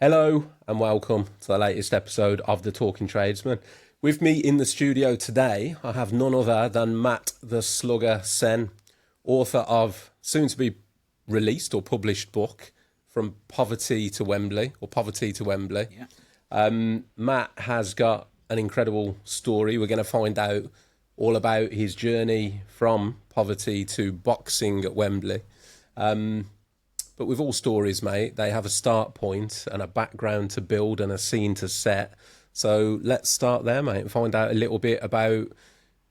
Hello and welcome to the latest episode of The Talking Tradesman. With me in the studio today, I have none other than Matt the Slugger Sen, author of soon-to-be released or published book, From Poverty to Wembley, or Poverty to Wembley. Yeah. Matt has got an incredible story. We're going to find out all about his journey from poverty to boxing at Wembley. But with all stories, mate, they have a start point and a background to build and a scene to set. So let's start there, mate, and find out a little bit about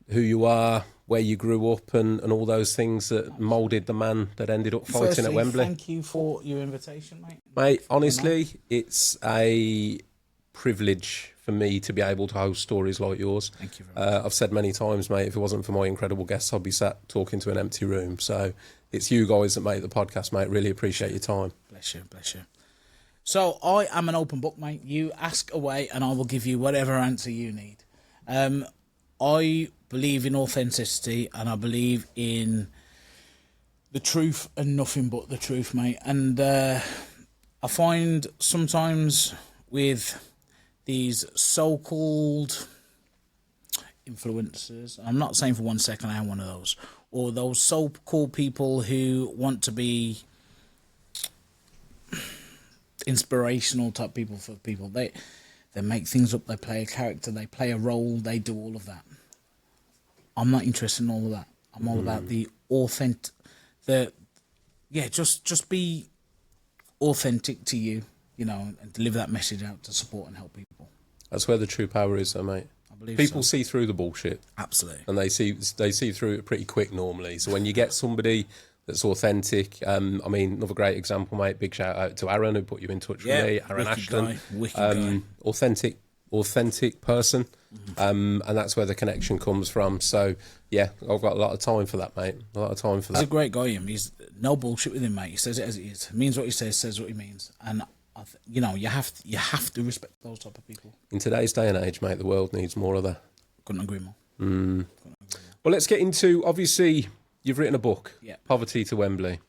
who you are, where you grew up, and all those things that moulded the man that ended up fighting at Wembley. Thank you for your invitation, mate. Mate, honestly, it's a privilege for me to be able to host stories like yours. Thank you very much. I've said many times, mate, if it wasn't for my incredible guests, I'd be sat talking to an empty room. So it's you guys that make the podcast, mate. Really appreciate your time. Bless you, bless you. So I am an open book, mate. You ask away and I will give you whatever answer you need. I believe in authenticity and I believe in the truth and nothing but the truth, mate. And I find sometimes with these so-called influencers, I'm not saying for 1 second I am one of those, or those so-called people who want to be inspirational type people for people. They make things up, they play a character, they play a role, they do all of that. I'm not interested in all of that. I'm all about the authentic, just be authentic to you, you know, and deliver that message out to support and help people. That's where the true power is, though, mate. I believe people so. see through the bullshit. Absolutely. And they see through it pretty quick normally. So when you get somebody that's authentic, I mean, another great example, mate, big shout out to Aaron who put you in touch with me, Aaron Ashton. Wicked guy. Authentic person. And that's where the connection comes from. So yeah, I've got a lot of time for that, mate. A lot of time for that. He's a great guy, him. He's no bullshit with him, mate. He says it as it is. Means what he says what he means. And you know, you have to respect those type of people. In today's day and age, mate, the world needs more of that. Couldn't agree more. Well, let's get into, obviously, you've written a book, Yeah. Poverty to Wembley.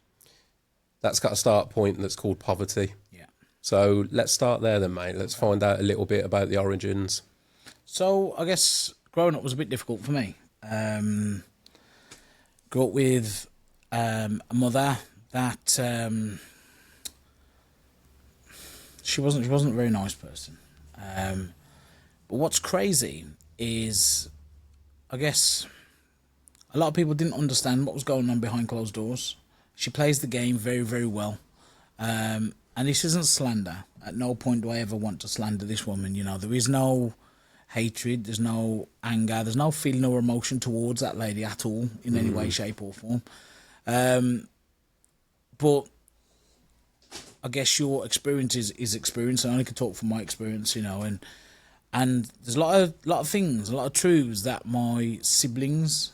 That's got a start point that's called poverty. Yeah. So let's start there then, mate. Let's find out a little bit about the origins. So I guess growing up was a bit difficult for me. Grew up with a mother that she wasn't a very nice person. But what's crazy is, I guess, a lot of people didn't understand what was going on behind closed doors. She plays the game very, very well. And this isn't slander. At no point do I ever want to slander this woman. You know, there is no hatred, there's no anger, there's no feeling or emotion towards that lady at all in any way, shape or form. But I guess your experience is experience, and I only can talk from my experience, you know, and there's a lot of things, a lot of truths that my siblings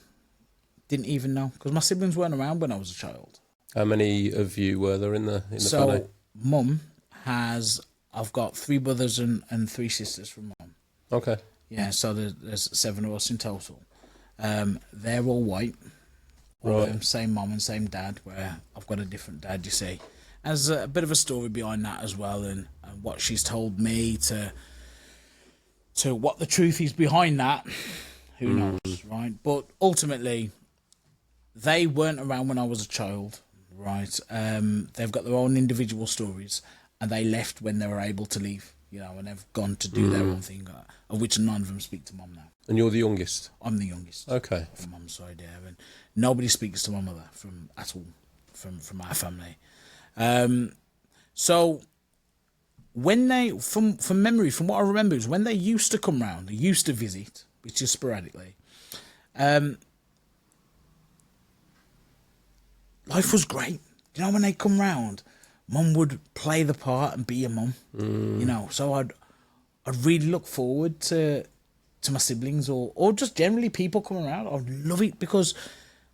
didn't even know, because my siblings weren't around when I was a child. How many of you were there in the family? So mum I've got 3 brothers and 3 sisters from mum. Okay. Yeah, so there's 7 of us in total. They're all white. All Right. Same mum and same dad, where I've got a different dad, you see. There's a bit of a story behind that as well, and what she's told me to what the truth is behind that, who knows, right? But ultimately, they weren't around when I was a child, right? They've got their own individual stories, and they left when they were able to leave, you know, and they've gone to do their own thing, of which none of them speak to mum now. And you're the youngest? I'm the youngest. Okay. From mum's side, yeah. And nobody speaks to my mother from our family. So when they, from memory, from what I remember, is when they used to come round, they used to visit, which is sporadically. Life was great. You know, when they come round, mum would play the part and be a mum. You know, so I'd really look forward to my siblings or just generally people coming around. I'd love it because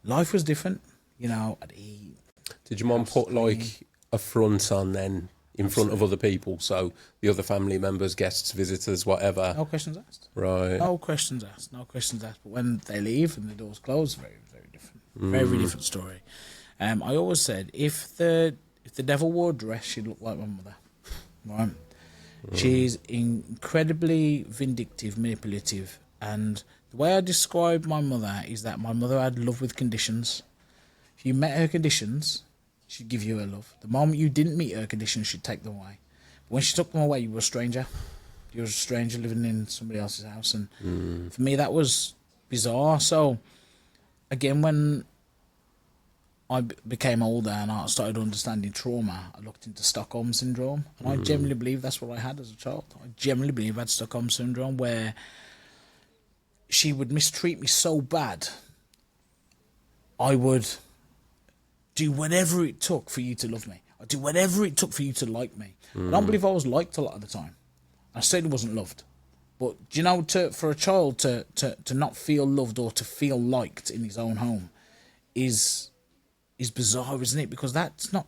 life was different. You know, I'd eat. Did your mum put like a front on then in front of other people, so the other family members, guests, visitors, whatever? No questions asked. Right. No questions asked. No questions asked. But when they leave and the doors close, very, very different. Very different story. I always said if the devil wore a dress, she'd look like my mother. Right. She's incredibly vindictive, manipulative, and the way I describe my mother is that my mother had love with conditions. If you met her conditions, she'd give you her love. The moment you didn't meet her conditions, she'd take them away. But when she took them away, you were a stranger. You were a stranger living in somebody else's house, and for me that was bizarre. So again, when I became older and I started understanding trauma, I looked into Stockholm Syndrome, and I genuinely believe that's what I had as a child. I genuinely believe I had Stockholm Syndrome, where she would mistreat me so bad, I would do whatever it took for you to love me. I'd do whatever it took for you to like me. I don't believe I was liked a lot of the time. I certainly wasn't loved. But, do you know, for a child to not feel loved or to feel liked in his own home is bizarre, isn't it? Because that's not...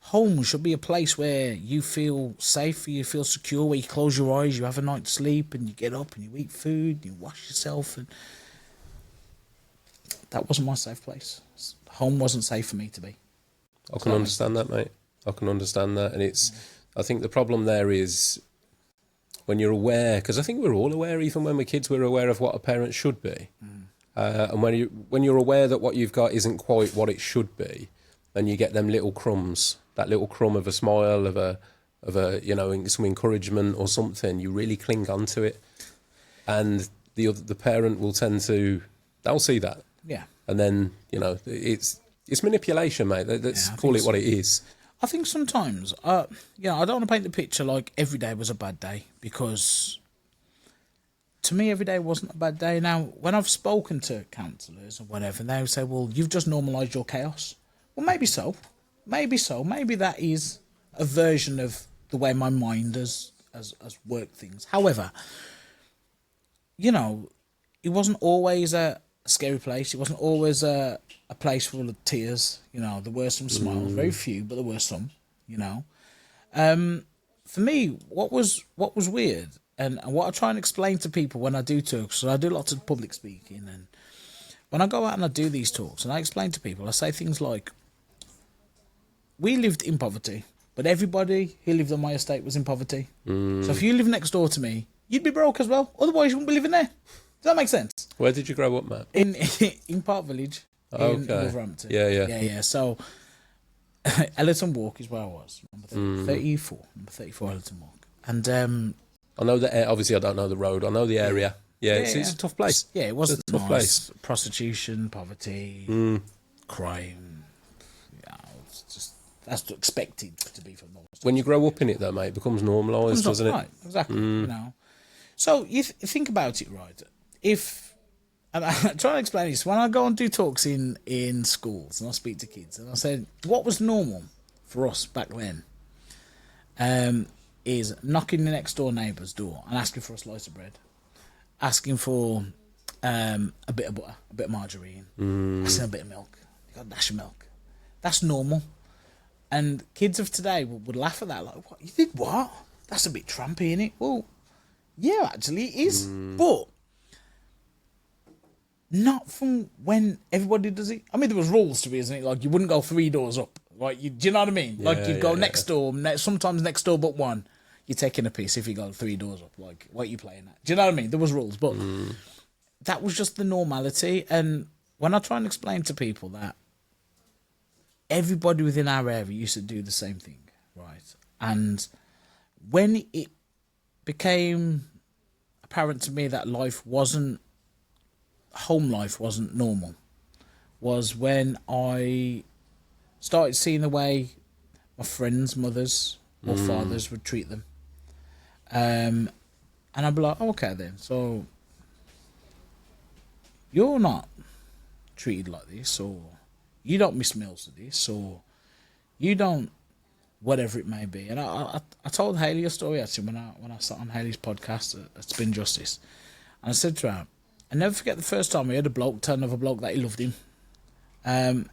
Home should be a place where you feel safe, you feel secure, where you close your eyes, you have a night's sleep, and you get up and you eat food, you wash yourself. And that wasn't my safe place. Home wasn't safe for me to be. I can understand that, mate. I can understand that. And it's... I think the problem there is when you're aware, because I think we're all aware, even when we're kids, we're aware of what a parent should be. And when you're aware that what you've got isn't quite what it should be, then you get them little crumbs, that little crumb of a smile, of a you know, some encouragement or something. You really cling on to it, and the parent will tend to, they'll see that, and then, you know, it's manipulation, mate. Let's call it what it is. I think sometimes, I don't want to paint the picture like every day was a bad day, because to me, every day wasn't a bad day. Now, when I've spoken to counsellors or whatever, they will say, well, you've just normalised your chaos. Well, maybe so. Maybe so. Maybe that is a version of the way my mind has worked things. However, you know, it wasn't always a scary place. It wasn't always a place full of tears. You know, there were some smiles, very few, but there were some, you know. For me, what was weird, and what I try and explain to people when I do talks, so I do lots of public speaking, and when I go out and I do these talks, and I explain to people, I say things like, we lived in poverty, but everybody who lived on my estate was in poverty. So if you live next door to me, you'd be broke as well. Otherwise, you wouldn't be living there. Does that make sense? Where did you grow up, Matt? In Park Village, in Wolverhampton. Yeah. So, Ellerton Walk is where I was. Number 34. Number 34, Ellerton Walk. And I know that. Obviously, I don't know the road. I know the area. Yeah, it's a tough place. Yeah, it wasn't a tough place. Prostitution, poverty, crime. Yeah, it's just that's expected to be for most. When you grow up in it, though, mate, it becomes normalised, doesn't it? Right, exactly. You know. So you think about it, right? And I try to explain this, when I go and do talks in schools and I speak to kids, and I said, what was normal for us back then is knocking the next door neighbour's door and asking for a slice of bread, asking for a bit of butter, a bit of margarine, asking a bit of milk. You got a dash of milk. That's normal. And kids of today would laugh at that, like, what? You did what? That's a bit trampy, innit? Well, yeah, actually it is. But not from when everybody does it. I mean, there was rules to it, isn't it? Like, you wouldn't go 3 doors up, right? Do you know what I mean? Like, you'd go next door, sometimes next door but one. You're taking a piss if you go 3 doors up. Like, what are you playing at? Do you know what I mean? There was rules, but that was just the normality. And when I try and explain to people that everybody within our area used to do the same thing, right? And when it became apparent to me that home life wasn't normal, was when I started seeing the way my friends' mothers or fathers would treat them. And I'd be like, oh, okay then, so you're not treated like this, or you don't miss meals to this, or you don't, whatever it may be. And I told Hayley a story actually when I sat on Hayley's podcast at Spin Justice, and I said to her, I never forget the first time I heard a bloke tell another bloke that he loved him, and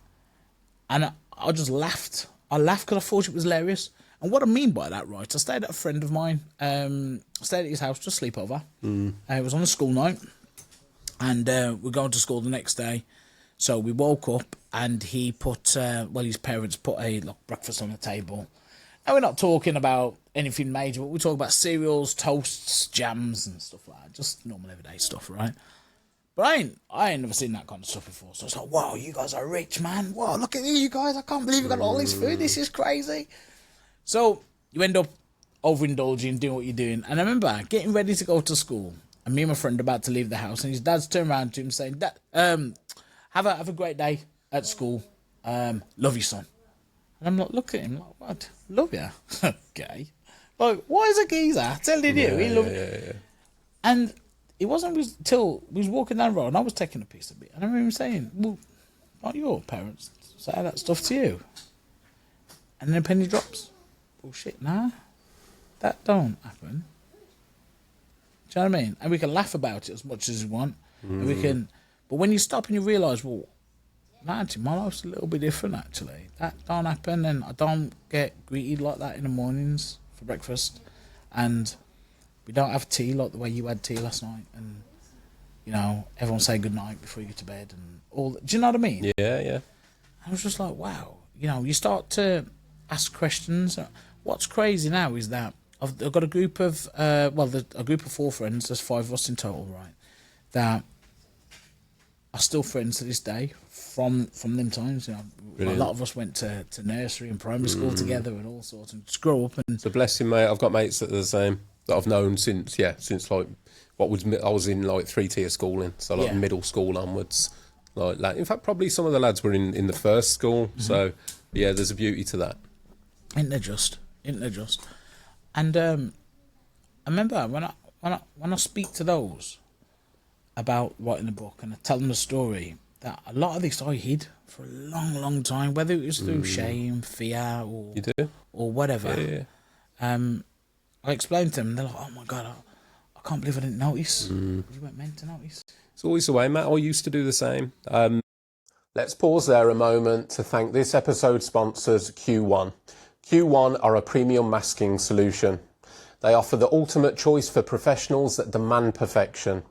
I just laughed. I laughed because I thought it was hilarious. And what I mean by that, right, I stayed at a friend of mine, I stayed at his house, just sleepover. It was on a school night, and we're going to school the next day. So we woke up, and he put, his parents put a breakfast on the table. And we're not talking about anything major, but we talk about cereals, toasts, jams, and stuff like that. Just normal everyday stuff, right? But I ain't never seen that kind of stuff before. So it's like, wow, you guys are rich, man. Wow, look at you guys. I can't believe you got all this food. This is crazy. So you end up overindulging, doing what you're doing. And I remember getting ready to go to school, and me and my friend about to leave the house, and his dad's turned around to him saying, Dad, have a great day at school. Love you, son. And I'm like, look at him, like, what? Love you? Gay. Like, why is a geezer telling you he loved you? And it wasn't until we was walking down the road and I was taking a piece of it. And I remember him saying, well, aren't your parents say that stuff to you? And then a penny drops. Bullshit, nah. That don't happen. Do you know what I mean? And we can laugh about it as much as we want. And we can, but when you stop and you realise, well, actually, my life's a little bit different, actually. That don't happen, and I don't get greeted like that in the mornings for breakfast. And we don't have tea like the way you had tea last night. And, you know, everyone say good night before you go to bed and all that. Do you know what I mean? Yeah. I was just like, wow. You know, you start to ask questions. What's crazy now is that I've got a group of, a group of 4 friends. There's 5 of us in total, right? That are still friends to this day from them times. You know, a lot of us went to nursery and primary school together and all sorts, and just grow up. And so bless him, mate. I've got mates that are the same that I've known since like I was in like 3-tier schooling, so like middle school onwards. Like in fact, probably some of the lads were in the first school. So yeah, there's a beauty to that. Isn't there just? And I remember when I speak to those about writing the book, and I tell them the story, that a lot of this I hid for a long, long time, whether it was through shame, fear, or whatever. Yeah. I explained to them, and they're like, oh my God, I can't believe I didn't notice. You weren't meant to notice. It's always the way, Matt. I used to do the same. Let's pause there a moment to thank this episode's sponsors, Q1. Q1 are a premium masking solution. They offer the ultimate choice for professionals that demand perfection.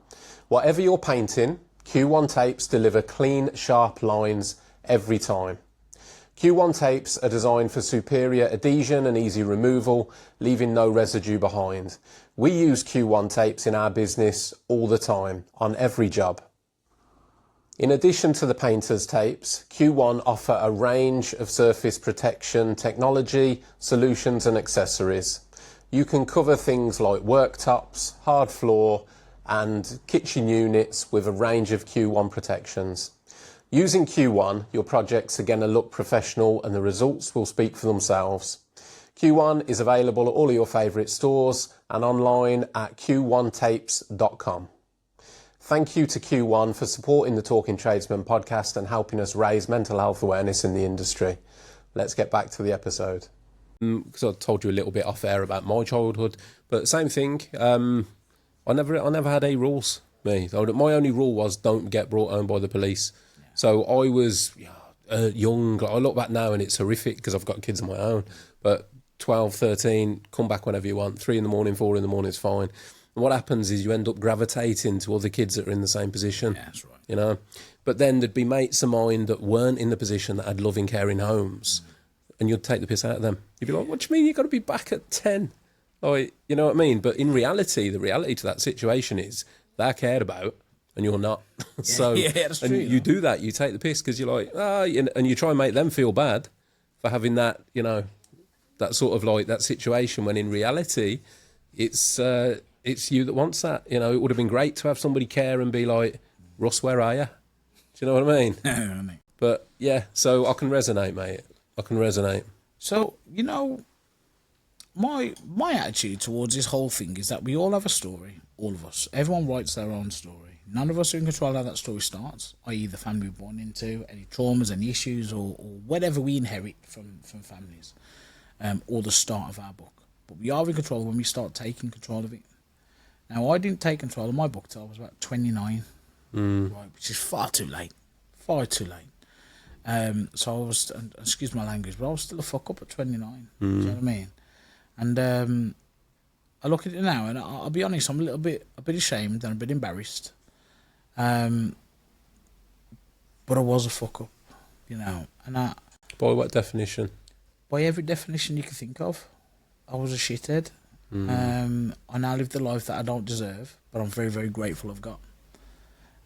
Whatever you're painting, Q1 tapes deliver clean, sharp lines every time. Q1 tapes are designed for superior adhesion and easy removal, leaving no residue behind. We use Q1 tapes in our business all the time, on every job. In addition to the painter's tapes, Q1 offer a range of surface protection technology, solutions and accessories. You can cover things like worktops, hard floor, and kitchen units with a range of Q1 protections. Using Q1, your projects are going to look professional and the results will speak for themselves. Q1 is available at all of your favourite stores and online at q1tapes.com. Thank you to Q1 for supporting the Talking Tradesman podcast and helping us raise mental health awareness in the industry. Let's get back to the episode. Because I told you a little bit off air about my childhood, but same thing. I never had any rules. My only rule was don't get brought home by the police. Yeah. So I was young. I look back now and it's horrific because I've got kids of my own. But 12, 13, come back whenever you want. 3 in the morning, 4 in the morning is fine. And what happens is you end up gravitating to other kids that are in the same position. Yeah, that's right. You know, but then there'd be mates of mine that weren't in the position that had loving, caring homes, and you'd take the piss out of them. You'd be like, "What do you mean? You've got to be back at 10?" Like, you know what I mean? But in reality, the reality to that situation is they're cared about and you're not. So, that's true, and you do that, you take the piss because you're like, and you try and make them feel bad for having that, you know, that sort of like that situation when in reality, it's you that wants that. You know, it would have been great to have somebody care and be like, Russ, where are you? Do you know what I mean? But yeah, so I can resonate, mate. I can resonate. So, you know, my attitude towards this whole thing is that we all have a story, all of us. Everyone writes their own story. None of us are in control how that story starts, i.e. the family we're born into, any traumas, any issues, or whatever we inherit from families, or the start of our book. But we are in control when we start taking control of it. Now, I didn't take control of my book till I was about 29, right, which is far too late. So I was, excuse my language, but I was still a fuck up at 29. Do you know what I mean? And I look at it now, and I'll be honest, I'm a bit ashamed and a bit embarrassed. But I was a fuck up, you know. And by what definition? by every definition you can think of, I was a shithead. I now live the life that I don't deserve, but I'm very, very grateful I've got.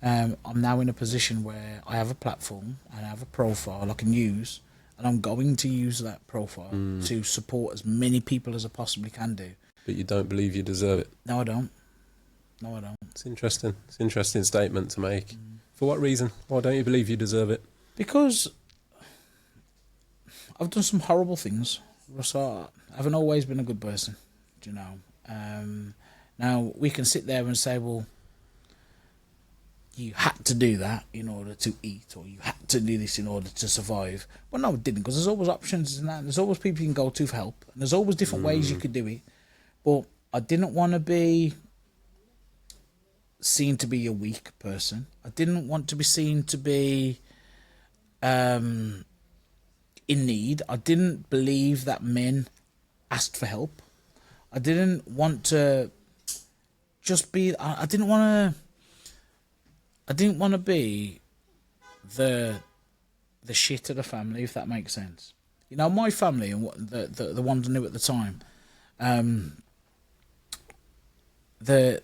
I'm now in a position where I have a platform and I have a profile I can use, and I'm going to use that profile to support as many people as I possibly can do. But you don't believe you deserve it? No, I don't. No, I don't. It's interesting. It's an interesting statement to make. For what reason? Why don't you believe you deserve it? Because I've done some horrible things. So I haven't always been a good person, do you know. Now, we can sit there and say, well, you had to do that in order to eat, or you had to do this in order to survive. Well, no, it didn't, because there's always options and that. There's always people you can go to for help, and there's always different ways you could do it. But I didn't want to be seen to be a weak person. I didn't want to be seen to be in need. I didn't believe that men asked for help. I didn't want to just be. I didn't want to be the shit of the family, if that makes sense. You know, my family and the ones I knew at the time, the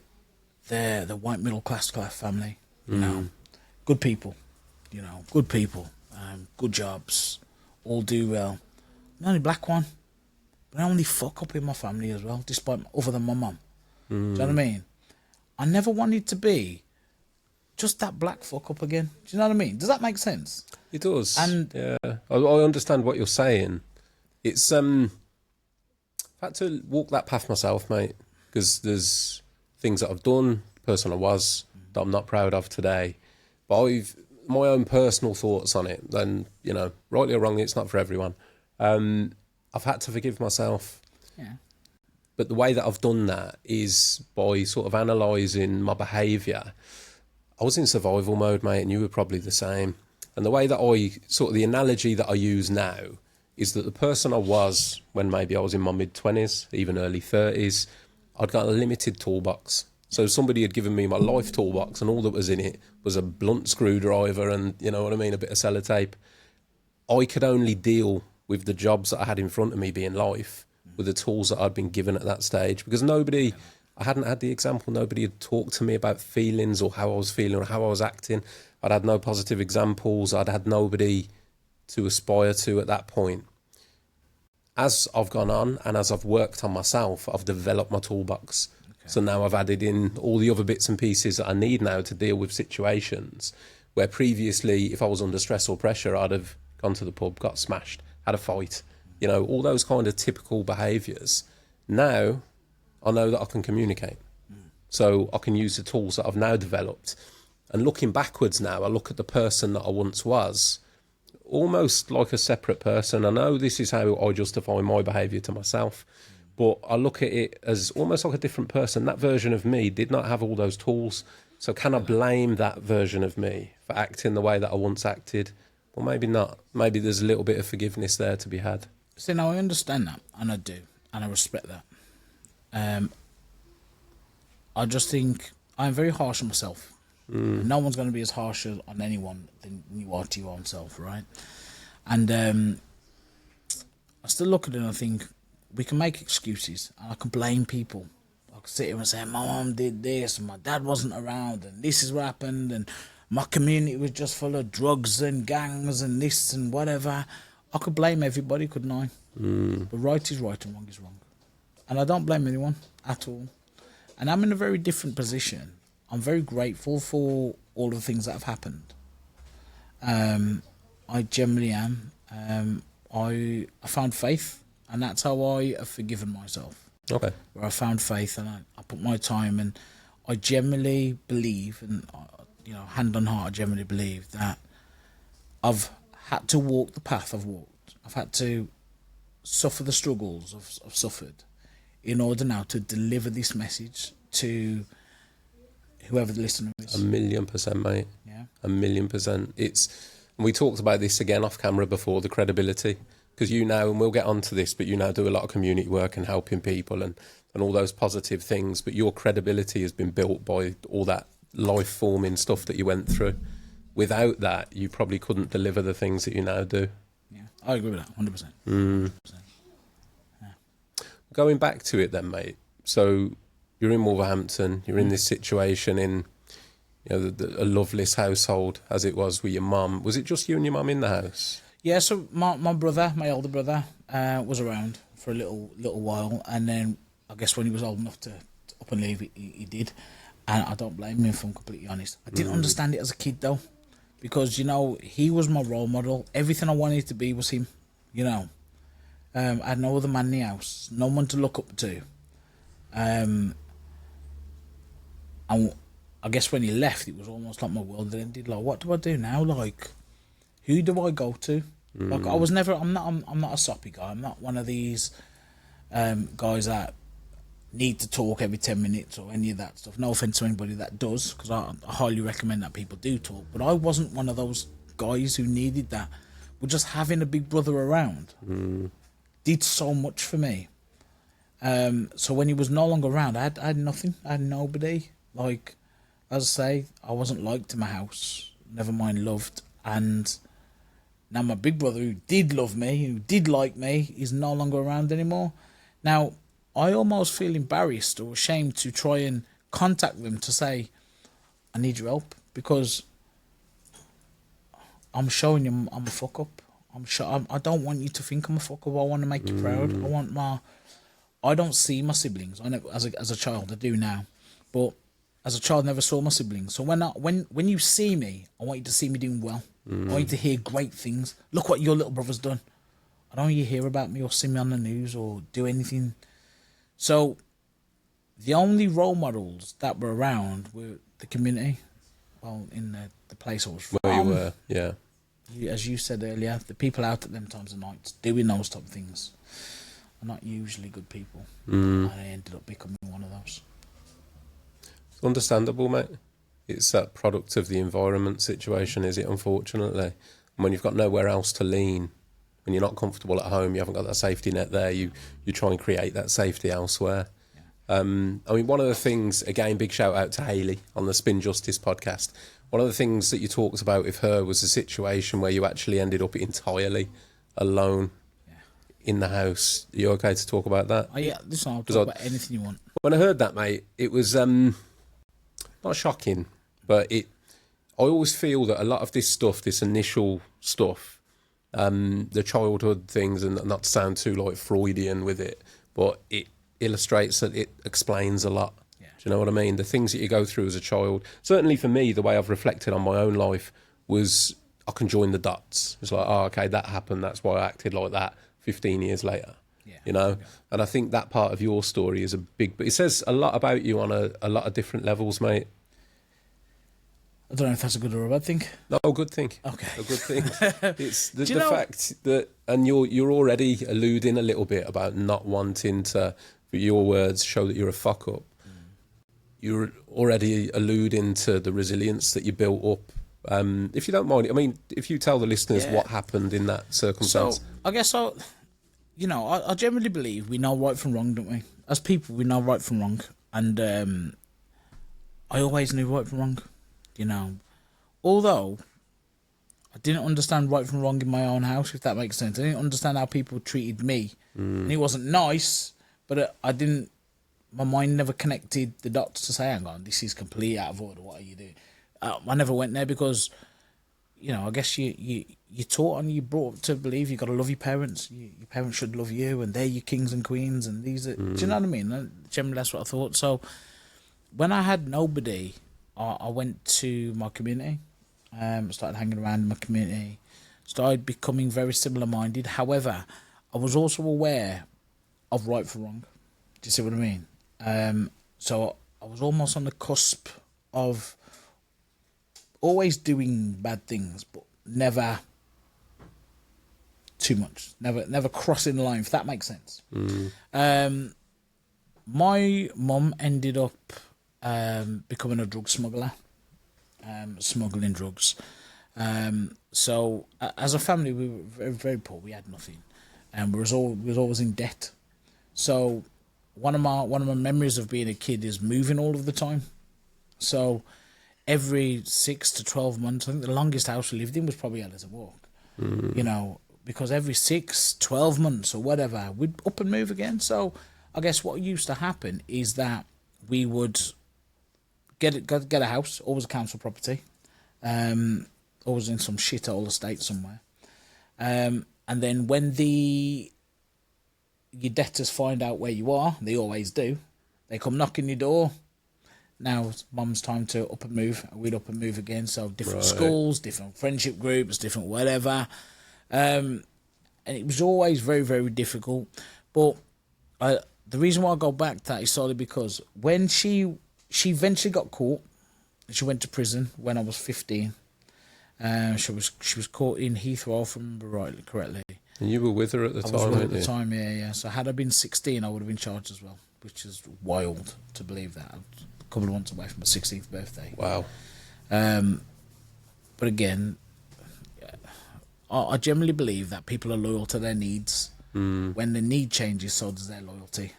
white middle class family. You know, good people. You know, good people, good jobs, all do well. I'm the only black one, but I only fuck up in my family as well, despite other than my mum. Do you know what I mean? I never wanted to be just that black fuck up again. Do you know what I mean? Does that make sense? It does. And yeah, I understand what you're saying. It's I've had to walk that path myself, mate, because there's things that I've done, the person I was, that I'm not proud of today. But I've my own personal thoughts on it. Then, you know, rightly or wrongly, it's not for everyone. I've had to forgive myself. yeah, But the way that I've done that is by sort of analysing my behaviour. I was in survival mode, mate, and you were probably the same. And the way that the analogy that I use now is that the person I was when maybe I was in my mid-20s, even early 30s, I'd got a limited toolbox. So somebody had given me my life toolbox, and all that was in it was a blunt screwdriver and, you know what I mean, a bit of sellotape. I could only deal with the jobs that I had in front of me being life with the tools that I'd been given at that stage, because I hadn't had the example. Nobody had talked to me about feelings or how I was feeling or how I was acting. I'd had no positive examples. I'd had nobody to aspire to at that point. As I've gone on and as I've worked on myself, I've developed my toolbox. Okay. So now I've added in all the other bits and pieces that I need now to deal with situations where previously, if I was under stress or pressure, I'd have gone to the pub, got smashed, had a fight, you know, all those kind of typical behaviours. Now I know that I can communicate. So I can use the tools that I've now developed. And looking backwards now, I look at the person that I once was, almost like a separate person. I know this is how I justify my behaviour to myself, but I look at it as almost like a different person. That version of me did not have all those tools. So can I blame that version of me for acting the way that I once acted? Well, maybe not. Maybe there's a little bit of forgiveness there to be had. See, now I understand that, and I do, and I respect that. I just think I'm very harsh on myself. No one's going to be as harsh on anyone than you are to your own self, right? And I still look at it and I think we can make excuses, and I can blame people. I can sit here and say, my mum did this, and my dad wasn't around, and this is what happened, and my community was just full of drugs and gangs and this and whatever. I could blame everybody, couldn't I? But right is right and wrong is wrong. And I don't blame anyone at all. And I'm in a very different position. I'm very grateful for all the things that have happened. I generally am. I found faith, and that's how I have forgiven myself. Okay. Where I found faith, and I put my time, and I generally believe, and you know, hand on heart, I generally believe that I've had to walk the path I've walked. I've had to suffer the struggles I've suffered in order now to deliver this message to whoever the listener is. 1,000,000%, mate. Yeah. 1,000,000%. We talked about this again off camera before, the credibility, because you now, and we'll get onto this, but you now do a lot of community work and helping people and all those positive things, but your credibility has been built by all that life forming stuff that you went through. Without that, you probably couldn't deliver the things that you now do. Yeah, I agree with that 100%. Going back to it then, mate. So you're in Wolverhampton. You're in this situation in, a loveless household as it was with your mum. Was it just you and your mum in the house? Yeah, so my brother, my older brother, was around for a little while, and then I guess when he was old enough to up and leave, he did, and I don't blame him if I'm completely honest. I didn't understand it as a kid though, because he was my role model. Everything I wanted to be was him. I had no other man in the house, no one to look up to, and I guess when he left, it was almost like my world had ended. Like, what do I do now? Like, who do I go to? Like, I'm not a soppy guy. I'm not one of these guys that need to talk every 10 minutes or any of that stuff. No offense to anybody that does, because I highly recommend that people do talk. But I wasn't one of those guys who needed that. But just having a big brother around did so much for me. So when he was no longer around, I had nothing. I had nobody. Like, as I say, I wasn't liked in my house. Never mind loved. And now my big brother, who did love me, who did like me, is no longer around anymore. Now, I almost feel embarrassed or ashamed to try and contact them to say, I need your help, because I'm showing you I'm a fuck up. I don't want you to think I'm a fuck up. I want to make you proud. I don't see my siblings. I never, as a child, I do now, but as a child, I never saw my siblings. So when you see me, I want you to see me doing well. I want you to hear great things. Look what your little brother's done. I don't want you to hear about me or see me on the news or do anything. So the only role models that were around were the community. Well, in the place I was from. Where you were, yeah. As you said earlier, the people out at them times of nights doing those type of things are not usually good people. And I ended up becoming one of those. It's understandable, mate. It's that product of the environment situation, is it, unfortunately? And when you've got nowhere else to lean, when you're not comfortable at home, you haven't got that safety net there, you try and create that safety elsewhere. Yeah. I mean, one of the things, again, big shout out to Hayley on the Spin Justice podcast. One of the things that you talked about with her was a situation where you actually ended up entirely alone in the house. Are you okay to talk about that? Oh, yeah, listen, I'll talk about anything you want. When I heard that, mate, it was not shocking, but I always feel that a lot of this stuff, this initial stuff, the childhood things, and not to sound too like Freudian with it, but it illustrates that it explains a lot. Yeah. Do you know what I mean? The things that you go through as a child, certainly for me, the way I've reflected on my own life was I can join the dots. It's like, oh, okay, that happened. That's why I acted like that 15 years later. Yeah. You know? Okay. And I think that part of your story is but it says a lot about you on a lot of different levels, mate. I don't know if that's a good or a bad thing. No, a good thing. Okay. A good thing. It's the fact that, and you're already alluding a little bit about not wanting to, for your words, show that you're a fuck up. You're already alluding to the resilience that you built up. If you don't mind, I mean, if you tell the listeners what happened in that circumstance. So, I guess I generally believe we know right from wrong, don't we? As people, we know right from wrong. And I always knew right from wrong. Although I didn't understand right from wrong in my own house, if that makes sense. I didn't understand how people treated me. And it wasn't nice, but I didn't, my mind never connected the dots to say, hang on, this is completely out of order, what are you doing? I never went there because, I guess you taught and you brought up to believe you got to love your parents. Your parents should love you, and they're your kings and queens, and these are, do you know what I mean? Generally, that's what I thought. So when I had nobody, I went to my community, started hanging around in my community, started becoming very similar-minded. However, I was also aware of right from wrong. Do you see what I mean? So I was almost on the cusp of always doing bad things, but never too much. Never crossing the line, if that makes sense. My mum ended up becoming a drug smuggler, smuggling drugs. So as a family, we were very, very poor. We had nothing, and we was always in debt. So one of my memories of being a kid is moving all of the time. So every 6 to 12 months, I think the longest house we lived in was probably Ellis Walk. because every 6, 12 months or whatever, we'd up and move again. So I guess what used to happen is that we would get a house, always a council property, always in some shithole estate somewhere. And then when your debtors find out where you are, they always do, they come knocking your door. Now it's mum's time to up and move. We'd up and move again. So different schools, different friendship groups, different whatever. And it was always very, very difficult. But the reason why I go back to that is solely because when she eventually got caught, she went to prison when I was 15. She was caught in Heathrow, if I remember correctly. And you were with her at the time, I was with her weren't at the you? time, yeah. So had I been 16, I would have been charged as well, which is wild to believe that. A couple of months away from my 16th birthday. Wow. But again, I generally believe that people are loyal to their needs. When the need changes, so does their loyalty.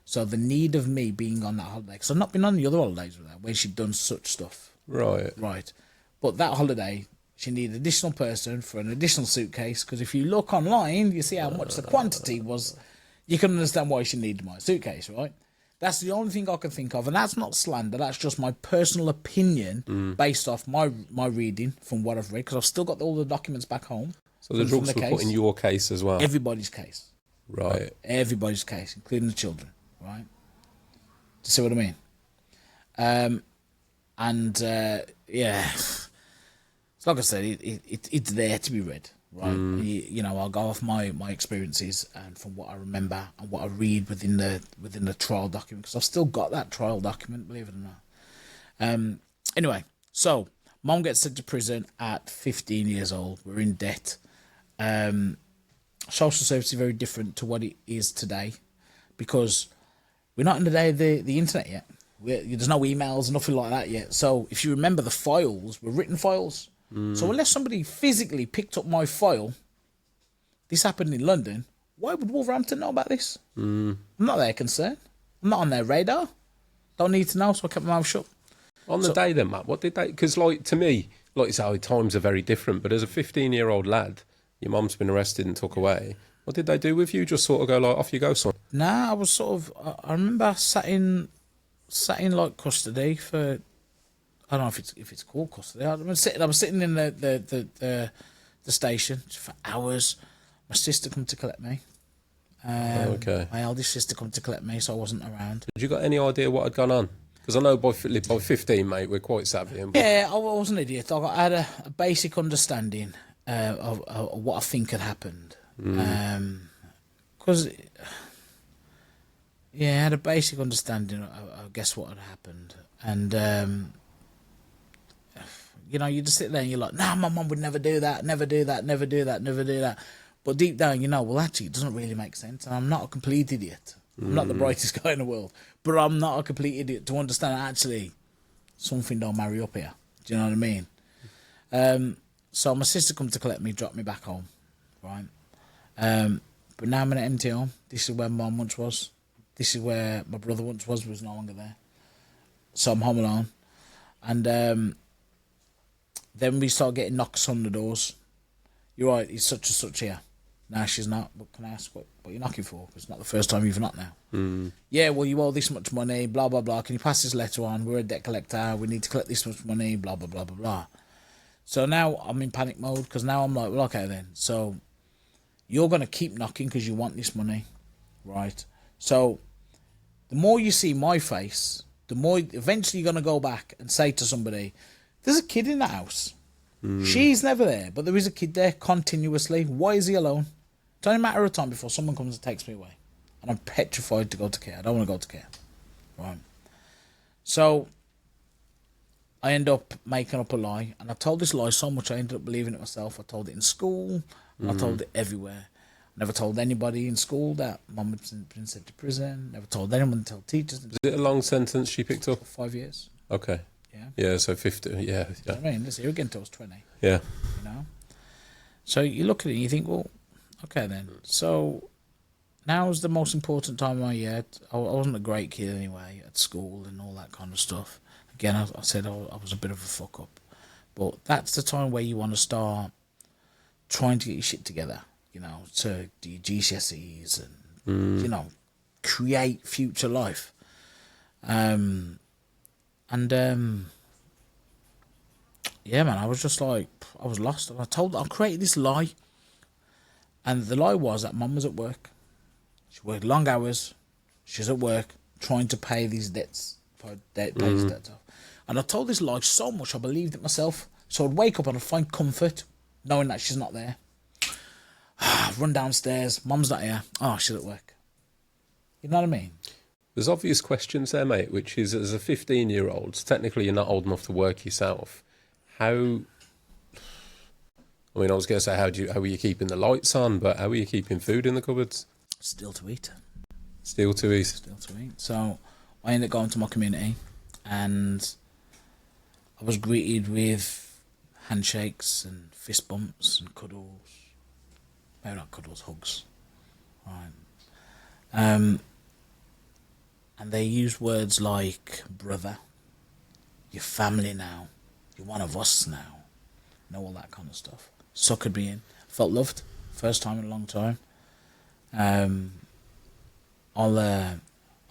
So the need of me being on that holiday, because I've not been on the other holidays with her, where she'd done such stuff. Right. But that holiday, she needed an additional person for an additional suitcase, because if you look online, you see how much the quantity was. You can understand why she needed my suitcase, right? That's the only thing I can think of, and that's not slander. That's just my personal opinion based off my reading from what I've read, because I've still got all the documents back home. So the drugs were put in your case as well? Everybody's case. Right. Everybody's case, including the children, right? Do you see what I mean? Yeah, so like I said, it's there to be read, right? You know, I'll go off my experiences and from what I remember and what I read within the trial document, because I've still got that trial document, believe it or not. Anyway, so mom gets sent to prison at 15 years old. We're in debt. Social service is very different to what it is today, because we're not in the day of the internet yet. There's no emails, nothing like that yet. So if you remember, the files were written files. So unless somebody physically picked up my file, this happened in London, why would Wolverhampton know about this? I'm not their concern. I'm not on their radar. Don't need to know, so I kept my mouth shut. On the day then, Matt, what did they... Because, like, to me, like you say, times are very different, but as a 15-year-old lad, your mum's been arrested and took away. What did they do with you? Just sort of go, like, off you go, son? Nah, I was sort of... I remember sat in like custody for... I don't know if it's called custody. I was sitting in the station for hours. My sister come to collect me. Okay. My eldest sister come to collect me, so I wasn't around. Had you got any idea what had gone on? Because I know by 15, mate, we're quite savvy. Yeah, I was an idiot. I had a basic understanding of what I think had happened. Because... yeah, I had a basic understanding of, I guess, what had happened. And... you know, you just sit there and you're like, nah, my mum would never do that, never do that, never do that, never do that. But deep down, you know, well, actually, it doesn't really make sense. And I'm not a complete idiot. I'm not the brightest guy in the world. But I'm not a complete idiot to understand that actually something don't marry up here. Do you know what I mean? So my sister come to collect me, drop me back home, right? But now I'm in an empty home. This is where mum once was. This is where my brother once was no longer there. So I'm home alone. And then we start getting knocks on the doors. You're right, it's such and such here. No, she's not. But can I ask what you're knocking for? Because it's not the first time you've knocked now. Yeah, well, you owe this much money, blah, blah, blah. Can you pass this letter on? We're a debt collector. We need to collect this much money, blah, blah, blah, blah, blah. So now I'm in panic mode, because now I'm like, well, okay then. So you're going to keep knocking because you want this money, right? So the more you see my face, the more eventually you're going to go back and say to somebody, there's a kid in the house. She's never there, but there is a kid there continuously. Why is he alone? It's only a matter of time before someone comes and takes me away. And I'm petrified to go to care. I don't want to go to care. Right. So I end up making up a lie. And I told this lie so much I ended up believing it myself. I told it in school. I told it everywhere. I never told anybody in school that mum had been sent to prison. Never told anyone until teachers. Is it a long sentence she picked up? 5 years. Okay. Yeah, so 50, yeah. You know what I mean, let's hear again till I was 20. Yeah. You know? So you look at it and you think, well, okay then. So now is the most important time of my year. I wasn't a great kid anyway at school and all that kind of stuff. Again, I said I was a bit of a fuck up. But that's the time where you want to start trying to get your shit together. you know, to do your GCSEs and, you know, create future life. Yeah, man, I was just like, I was lost. And I created this lie. And the lie was that mum was at work. She worked long hours. She's at work trying to pay these debts. Pay these debts off. And I told this lie so much I believed it myself. So I'd wake up and I'd find comfort knowing that she's not there. Run downstairs. Mum's not here. Oh, she's at work. You know what I mean? There's obvious questions there, mate, which is, as a 15-year-old, technically you're not old enough to work yourself. How... I mean, I was going to say, how are you keeping the lights on, but how are you keeping food in the cupboards? Still to eat. Still to eat. Still to eat. So I ended up going to my community and I was greeted with handshakes and fist bumps and cuddles. Maybe not cuddles, hugs. Right. And they used words like brother, you're family now, you're one of us now, all that kind of stuff. Suckered me in. Felt loved. First time in a long time. Alright,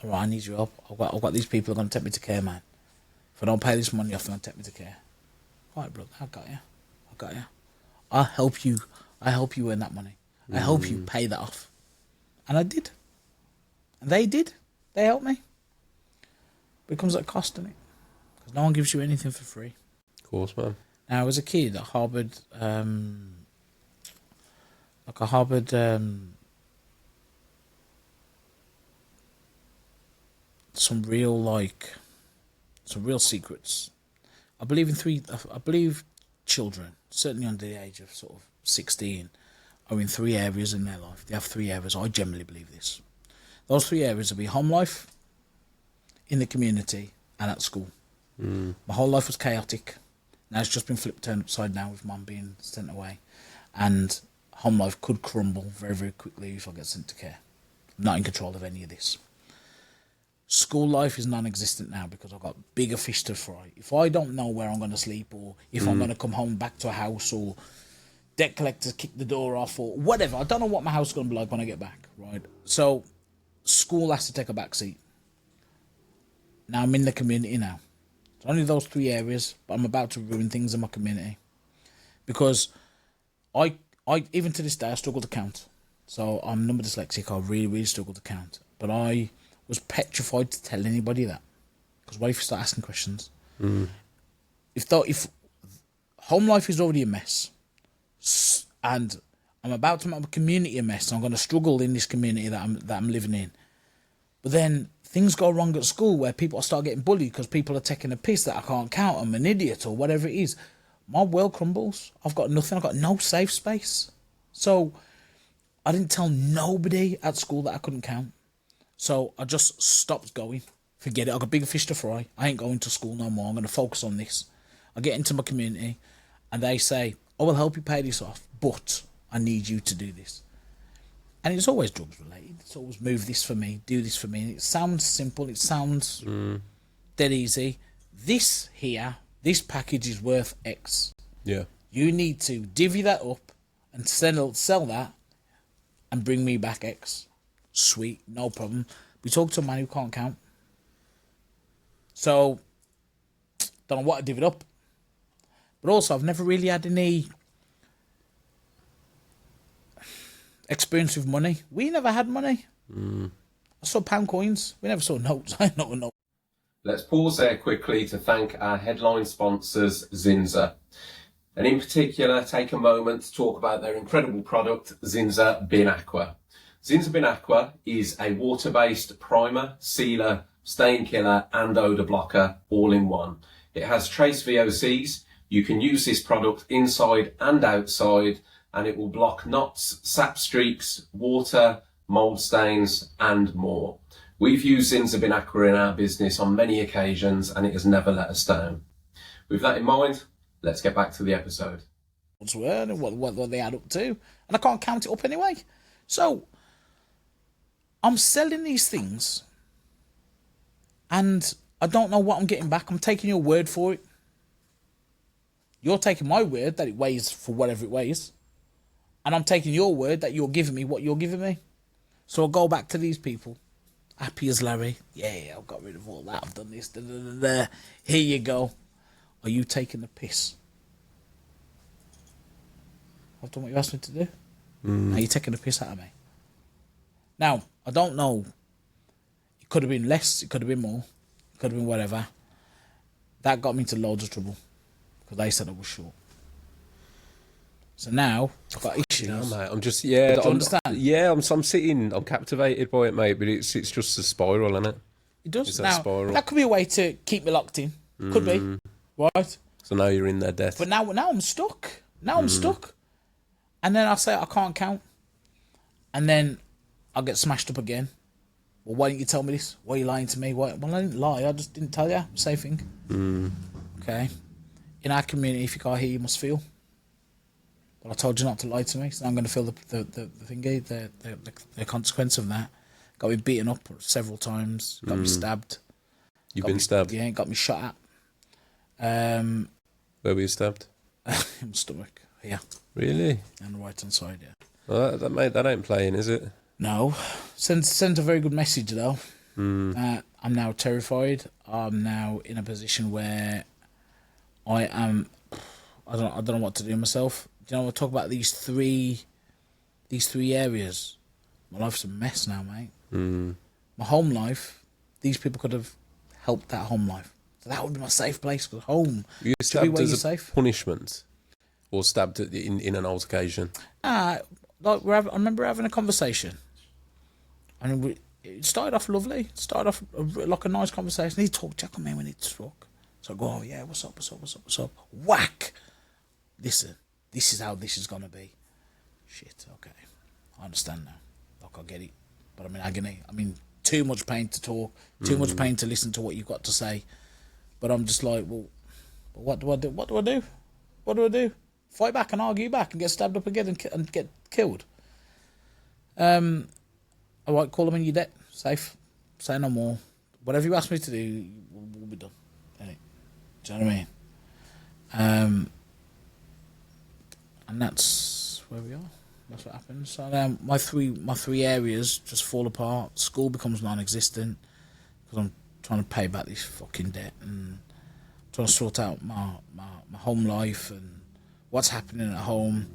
I need your help. I've got these people who are going to take me to care, man. If I don't pay this money off, they're going to take me to care. Alright, brother, I got you. I'll help you earn that money. I help you pay that off. And I did. And they did. They helped me. But it comes at a cost, doesn't it? Because no one gives you anything for free. Of course, man. Now, as a kid, I harboured some real secrets. I believe children, certainly under the age of sort of 16, are in 3 areas in their life. They have 3 areas. I generally believe this. Those 3 areas will be home life, in the community, and at school. My whole life was chaotic. Now it's just been turned upside down with mum being sent away. And home life could crumble very, very quickly if I get sent to care. I'm not in control of any of this. School life is non-existent now because I've got bigger fish to fry. If I don't know where I'm going to sleep or if I'm going to come home back to a house or debt collectors kick the door off or whatever, I don't know what my house is going to be like when I get back, right? So school has to take a back seat. Now I'm in the community now. It's only those 3 areas, but I'm about to ruin things in my community. Because I even to this day, I struggle to count. So I'm number dyslexic, I really, really struggle to count. But I was petrified to tell anybody that. Because what if you start asking questions? If home life is already a mess, and I'm about to make my community a mess, so I'm going to struggle in this community that I'm living in. But then things go wrong at school where people start getting bullied because people are taking a piss that I can't count, I'm an idiot or whatever it is. My world crumbles. I've got nothing. I've got no safe space. So I didn't tell nobody at school that I couldn't count. So I just stopped going. Forget it. I've got bigger fish to fry. I ain't going to school no more. I'm going to focus on this. I get into my community and they say, I will help you pay this off, but I need you to do this. And it's always drugs related. It's always move this for me, do this for me. And it sounds simple. It sounds dead easy. This here, this package is worth X. Yeah. You need to divvy that up and sell that and bring me back X. Sweet, no problem. We talk to a man who can't count. So, don't know what to divvy it up. But also, I've never really had any experience with money. We never had money. I saw pound coins. We never saw notes. I know no. Let's pause there quickly to thank our headline sponsors, Zinza. And in particular, take a moment to talk about their incredible product, Zinza Bin Aqua. Zinza Bin Aqua is a water-based primer, sealer, stain killer and odour blocker all in one. It has trace VOCs. You can use this product inside and outside and it will block knots, sap streaks, water, mould stains and more. We've used Zinza Bin Aqua in our business on many occasions and it has never let us down. With that in mind, let's get back to the episode. What they add up to, and I can't count it up anyway. So I'm selling these things and I don't know what I'm getting back. I'm taking your word for it. You're taking my word that it weighs for whatever it weighs. And I'm taking your word that you're giving me what you're giving me. So I'll go back to these people. Happy as Larry. Yeah, I've got rid of all that. I've done this. Da, da, da, da. Here you go. Are you taking the piss? I've done what you asked me to do. Are you taking the piss out of me? Now, I don't know. It could have been less. It could have been more. It could have been whatever. That got me into loads of trouble. Because they said I was short. So now, I've got issues. No, mate, I'm just, yeah. Do you understand? Yeah, I'm sitting, I'm captivated by it, mate, but it's just a spiral, isn't it? It does. It's Now, spiral. that could be a way to keep me locked in. Could be. Right? So now you're in their debt. But now I'm stuck. Now I'm stuck. And then I'll say I can't count. And then I'll get smashed up again. Well, why didn't you tell me this? Why are you lying to me? Why? Well, I didn't lie. I just didn't tell you. Same thing. Okay. In our community, if you can't hear, you must feel. Well, I told you not to lie to me, so I'm going to feel the consequence of that. Got me beaten up several times. Got me stabbed. You've been stabbed? Yeah, got me shot at. Where were you stabbed? In my stomach. Yeah. Really? On the right hand side, yeah. Well, that ain't playing, is it? No. Sent a very good message, though. I'm now terrified. I'm now in a position where I am... I don't know what to do with myself. Do you know, I talk about these three areas. My life's a mess now, mate. My home life, these people could have helped that home life. So that would be my safe place, because home Were you should be stabbed where you're as a safe. punishment? Or stabbed in an altercation? Like I remember having a conversation. And it started off lovely. It started off like a nice conversation. He talked, Jack, man, we need to talk. So I go, oh yeah, what's up? Whack! Listen, this is how this is going to be. Shit, okay. I understand now. Like, I get it. But I'm in agony. I'm in too much pain to talk, too much pain to listen to what you've got to say. But I'm just like, well, what do I do? What do I do? What do I do? Fight back and argue back and get stabbed up again and get killed? All right, call them in your debt. Safe. Say no more. Whatever you ask me to do, will be done. Innit? Do you know what I mean? And that's where we are. That's what happens. So now my three areas just fall apart. School becomes non-existent because I'm trying to pay back this fucking debt and trying to sort out my home life and what's happening at home.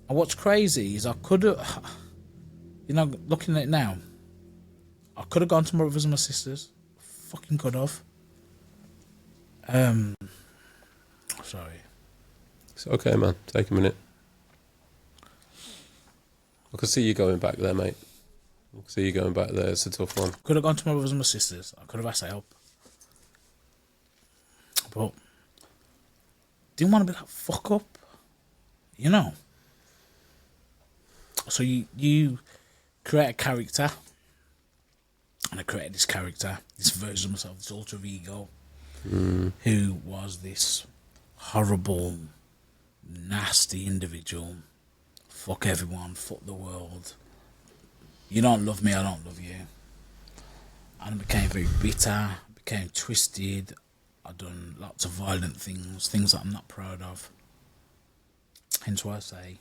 And what's crazy is I could have, you know, looking at it now, I could have gone to my brothers and my sisters. Fucking could have. Sorry. It's okay, man. Take a minute. I can see you going back there, mate. I can see you going back there. It's a tough one. Could have gone to my brothers and my sisters. I could have asked help. But didn't want to be like, fuck up. You know? So you create a character. And I created this character, this version of myself, this alter ego, who was this horrible, nasty individual. Fuck everyone, fuck the world. You don't love me, I don't love you. And I became very bitter, became twisted. I've done lots of violent things that I'm not proud of. Hence why I say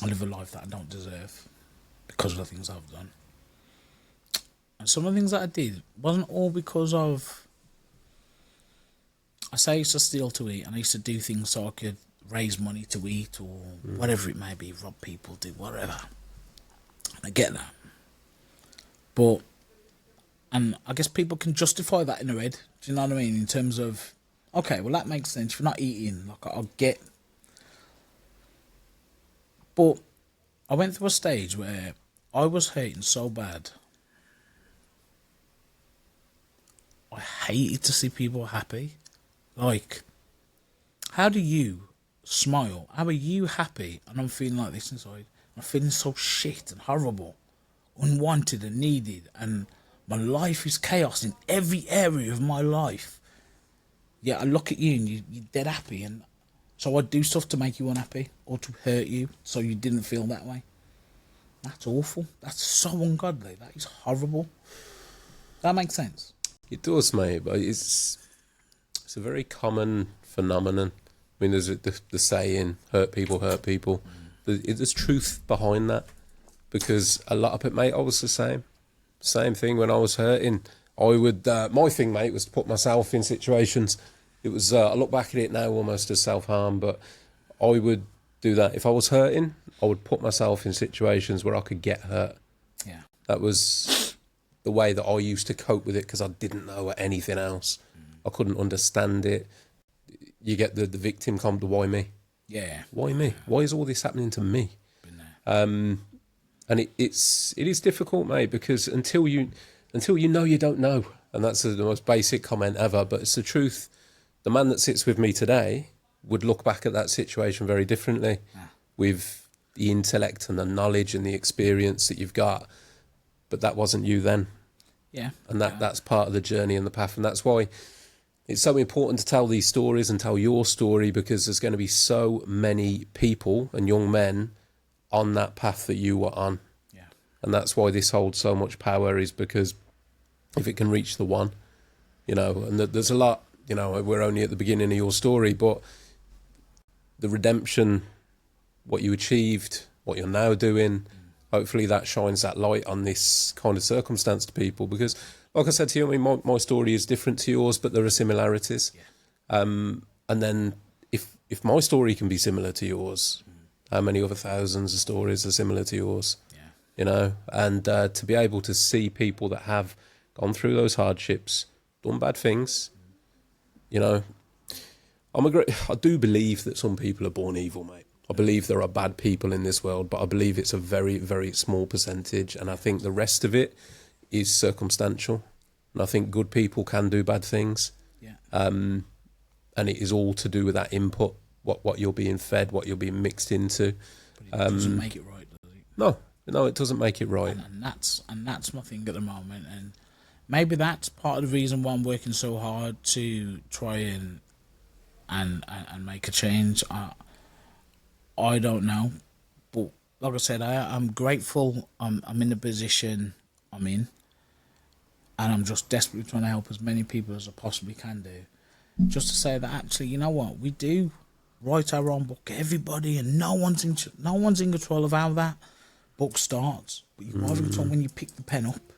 I live a life that I don't deserve because of the things I've done. And some of the things that I did wasn't all because of... I say I used to steal to eat, and I used to do things so I could raise money to eat or whatever it may be, rob people, do whatever. And I get that. But, and I guess people can justify that in their head, do you know what I mean? In terms of, okay, well that makes sense. If you're not eating, like I'll get... But I went through a stage where I was hating so bad. I hated to see people happy. Like, how do you smile? How are you happy? And I'm feeling like this inside. I'm feeling so shit and horrible, unwanted and needed, and my life is chaos in every area of my life. Yeah, I look at you and you're dead happy, and so I do stuff to make you unhappy or to hurt you so you didn't feel that way. That's awful. That's so ungodly. That is horrible. That makes sense. It does, mate, but it's a very common phenomenon. I mean, there's the saying, hurt people, there's truth behind that, because a lot of it, mate, I was the same thing when I was hurting. I would, my thing, mate, was to put myself in situations. It was, I look back at it now almost as self-harm, but I would do that. If I was hurting, I would put myself in situations where I could get hurt. Yeah. That was the way that I used to cope with it, because I didn't know anything else. I couldn't understand it. You get the victim come to, why me? Yeah. Why me? Why is all this happening to me? And it is difficult, mate, because until you know, you don't know. And that's the most basic comment ever, but it's the truth. The man that sits with me today would look back at that situation very differently, with the intellect and the knowledge and the experience that you've got. But that wasn't you then. Yeah. And that's part of the journey and the path. And that's why it's so important to tell these stories and tell your story, because there's going to be so many people and young men on that path that you were on. Yeah. And that's why this holds so much power, is because if it can reach the one, you know, and there's a lot, you know, we're only at the beginning of your story, but the redemption, what you achieved, what you're now doing, hopefully that shines that light on this kind of circumstance to people, because like I said to you, I mean, my story is different to yours, but there are similarities. Yeah. And then if my story can be similar to yours, how many other thousands of stories are similar to yours? Yeah. You know, and to be able to see people that have gone through those hardships, done bad things, you know, I do believe that some people are born evil, mate. I believe there are bad people in this world, but I believe it's a very, very small percentage. And I think the rest of it is circumstantial. And I think good people can do bad things. Yeah. And it is all to do with that input, what you're being fed, what you're being mixed into. But it doesn't make it right, does it? No, it doesn't make it right. And that's my thing at the moment. And maybe that's part of the reason why I'm working so hard to try and make a change. I don't know, but like I said, I'm grateful. I'm in the position I'm in, and I'm just desperately trying to help as many people as I possibly can do. Just to say that actually, you know what, we do write our own book, everybody, and no one's in control of how that book starts. But you are in control when you pick the pen up.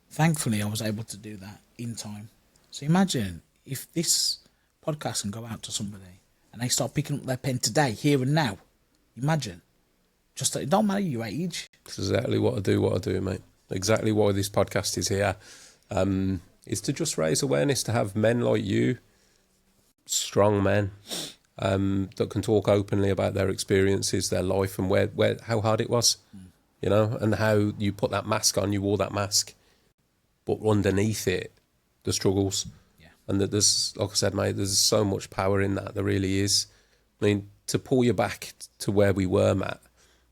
Thankfully, I was able to do that in time. So imagine if this podcast can go out to somebody and they start picking up their pen today, here and now. Imagine. Just it don't matter your age. That's exactly what I do, mate. Exactly why this podcast is here. Is to just raise awareness, to have men like you, strong men, that can talk openly about their experiences, their life, and where how hard it was, you know, and how you put that mask on, you wore that mask, but underneath it, the struggles. And that there's, like I said, mate, there's so much power in that. There really is. I mean, to pull you back to where we were, Matt,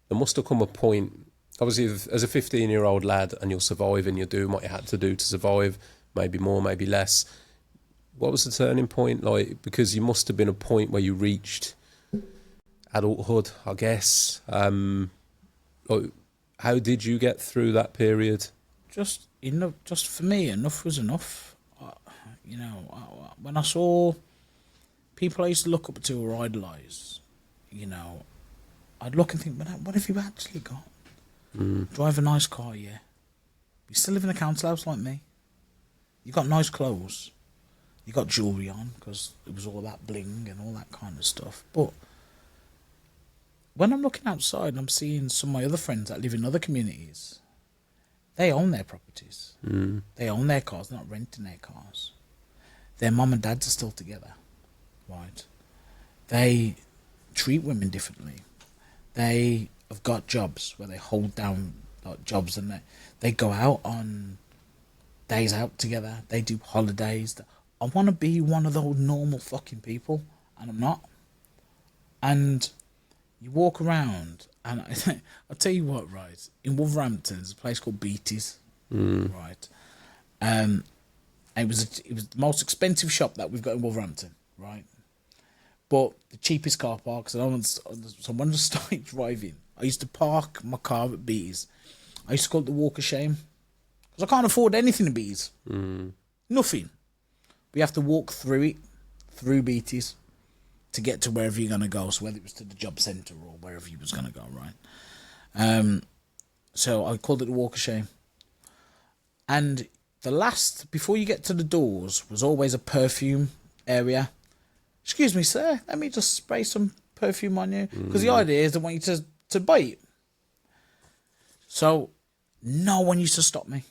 there must have come a point, obviously, as a 15-year-old lad, and you're surviving, you're doing what you had to do to survive, maybe more, maybe less. What was the turning point like? Because you must have been a point where you reached adulthood, I guess. Like, how did you get through that period? Just for me, enough was enough. You know, when I saw people I used to look up to or idolise, you know, I'd look and think, what have you actually got? Drive a nice car, yeah. You still live in a council house like me. You got nice clothes. You got jewellery on, because it was all that bling and all that kind of stuff. But when I'm looking outside and I'm seeing some of my other friends that live in other communities, they own their properties. They own their cars. They're not renting their cars. Their mum and dads are still together, right? They treat women differently. They have got jobs where they hold down like jobs, and they go out on days out together. They do holidays. I want to be one of those normal fucking people, and I'm not. And you walk around, and I'll tell you what, right? In Wolverhampton, there's a place called Beatty's, right? It was the most expensive shop that we've got in Wolverhampton, right? But the cheapest car park. So when I started driving, I used to park my car at Beatty's. I used to call it the Walk of Shame, because I can't afford anything at Beatty's. Nothing. We have to walk through it, through Beatty's. to get to wherever you're going to go. So whether it was to the job centre or wherever you was going to go, right? So I called it the Walk of Shame. And the last, before you get to the doors, was always a perfume area. Excuse me, sir, let me just spray some perfume on you. Because the idea is they want you to buy it. So no one used to stop me.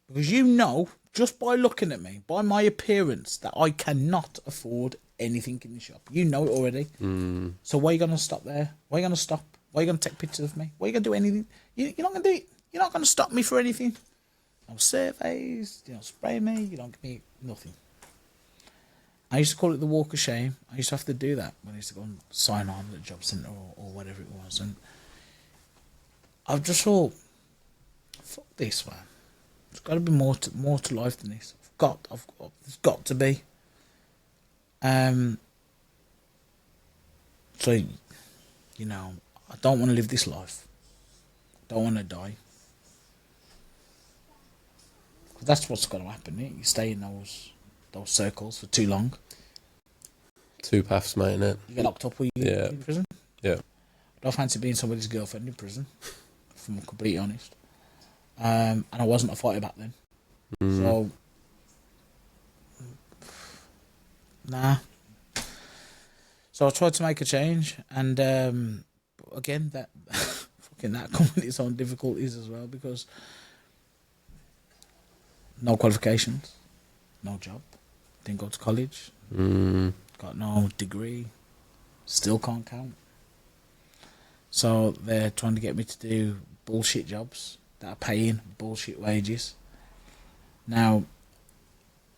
Because you know, just by looking at me, by my appearance, that I cannot afford anything in the shop. You know it already. So why are you going to stop there? Why are you going to stop? Why are you going to take pictures of me? Why are you going to do anything? You're not going to do it. You're not going to stop me for anything. No surveys. You don't spray me. You don't give me nothing. I used to call it the Walk of Shame. I used to have to do that when I used to go and sign on at the job centre or whatever it was. And I've just thought, fuck this, man. There's got to be more to life than this. There's got to be. So, you know, I don't want to live this life. I don't want to die. 'Cause that's what's going to happen. You stay in those circles for too long. Two paths, mate, innit? You get locked up or you get in prison. Yeah. I don't fancy being somebody's girlfriend in prison, if I'm completely honest. And I wasn't a fighter back then. So, nah. So I tried to make a change, and again, that come with its own difficulties as well, because no qualifications, no job, didn't go to college, got no degree, still can't count. So they're trying to get me to do bullshit jobs that are paying bullshit wages. Now,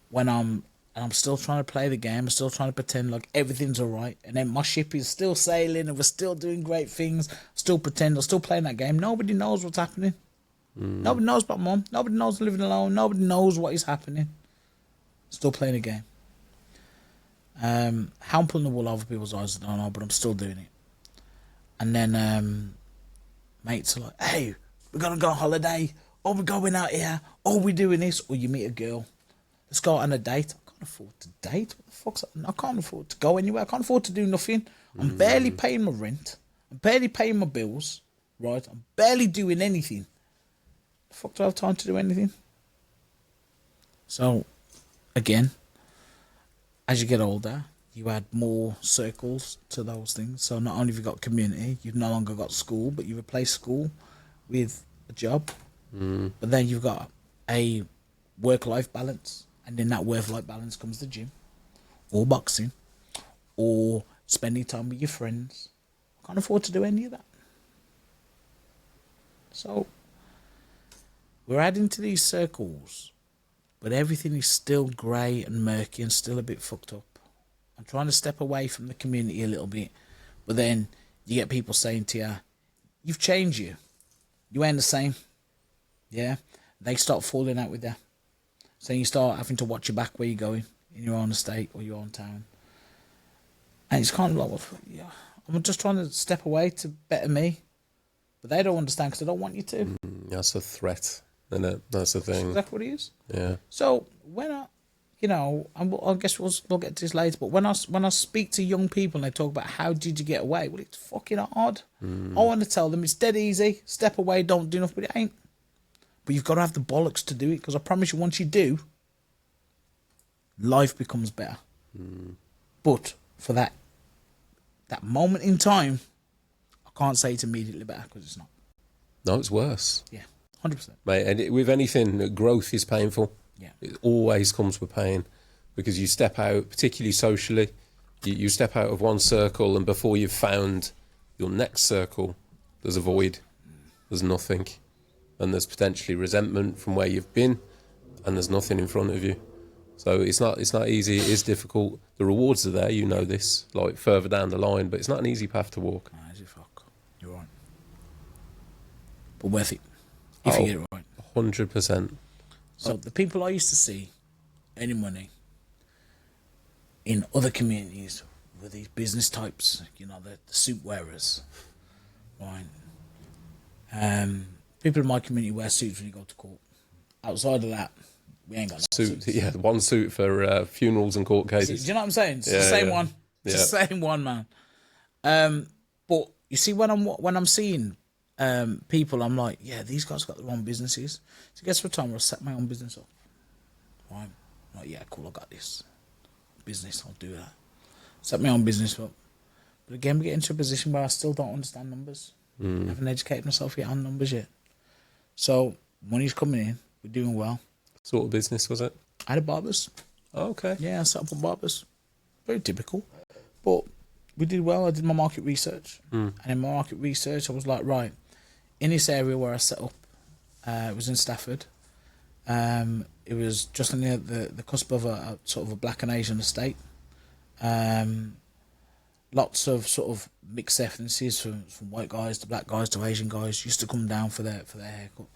when I'm still trying to play the game, I'm still trying to pretend like everything's alright, and then my ship is still sailing and we're still doing great things, still pretend, I'm still playing that game. Nobody knows what's happening. Nobody knows about mum. Nobody knows I'm living alone. Nobody knows what is happening. Still playing a game. How I'm pulling the wool over people's eyes, I don't know, but I'm still doing it. And then mates are like, hey, we're going to go on holiday. Or we're going out here. Or we're doing this. Or you meet a girl. Let's go on a date. I can't afford to date. What the fuck's that? I can't afford to go anywhere. I can't afford to do nothing. I'm barely paying my rent. I'm barely paying my bills. Right? I'm barely doing anything. The fuck do I have time to do anything? So, again, as you get older, you add more circles to those things. So not only have you got community, you've no longer got school, but you replace school with a job. But then you've got a work-life balance. And in that work-life balance comes the gym, or boxing, or spending time with your friends. I can't afford to do any of that. So, we're adding to these circles, but everything is still grey and murky and still a bit fucked up. I'm trying to step away from the community a little bit, but then you get people saying to you, you've changed you. You ain't the same. Yeah? They start falling out with you. So you start having to watch your back where you're going, in your own estate or your own town. And it's kind of like, well, yeah, I'm just trying to step away to better me. But they don't understand because they don't want you to. That's a threat, isn't it? That's the thing. That's exactly what it is. Yeah. So when I guess we'll get to this later, but when I speak to young people and they talk about how did you get away, well, it's fucking hard. I want to tell them it's dead easy. Step away, don't do nothing, but it ain't. But you've got to have the bollocks to do it, because I promise you, once you do, life becomes better. But for that moment in time, I can't say it's immediately better, because it's not. No, it's worse. Yeah, 100%. Mate, and with anything, growth is painful. Yeah. It always comes with pain, because you step out, particularly socially, you step out of one circle, and before you've found your next circle, there's a void, there's nothing, and there's potentially resentment from where you've been, and there's nothing in front of you. So it's not easy. It is difficult. The rewards are there, you know this, like further down the line, but it's not an easy path to walk. Nah, easy fuck. You're right. But worth it if you get it right. 100%. So the people I used to see earning money in other communities were these business types, the suit wearers, right? People in my community wear suits when you go to court. Outside of that, We ain't got no suit. suits. Yeah, one suit for funerals and court cases. Do you know what I'm saying? It's the same one. It's the same one, man. But you see, when I'm seeing people, I'm like, yeah, these guys got their own businesses. So guess what time I'll set my own business up. Right? I'm like, yeah, cool, I got this business. I'll do that. Set my own business up. But again, we get into a position where I still don't understand numbers. I haven't educated myself yet on numbers yet. So money's coming in. We're doing well. Sort of business was it? I had a barbers. Oh, okay. Yeah, I set up a barbers. Very typical. But we did well. I did my market research. And in my market research, I was like, right, in this area where I set up, it was in Stafford. It was just near the cusp of a sort of a black and Asian estate. Lots of sort of mixed ethnicities from white guys to black guys to Asian guys used to come down for their haircut.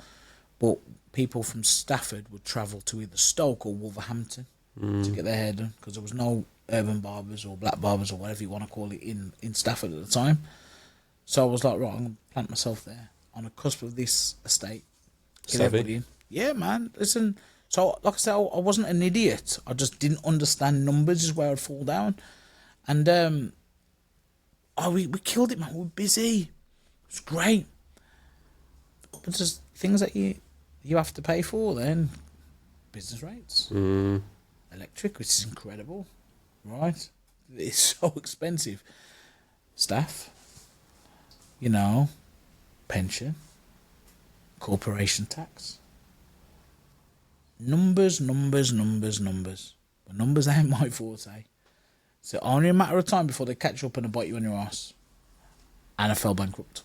But people from Stafford would travel to either Stoke or Wolverhampton to get their hair done because there was no urban barbers or black barbers or whatever you want to call it in Stafford at the time. So I was like, right, I'm going to plant myself there on the cusp of this estate. Get everybody in. Yeah, man. Listen, so like I said, I wasn't an idiot. I just didn't understand numbers is where I'd fall down. And we killed it, man. We were busy. It was great. But there's things that you have to pay for then. Business rates. Electric, which is incredible. Right? It's so expensive. Staff. You know. Pension. Corporation tax. Numbers. But numbers ain't my forte. So only a matter of time before they catch up and bite you on your ass. And I fell bankrupt.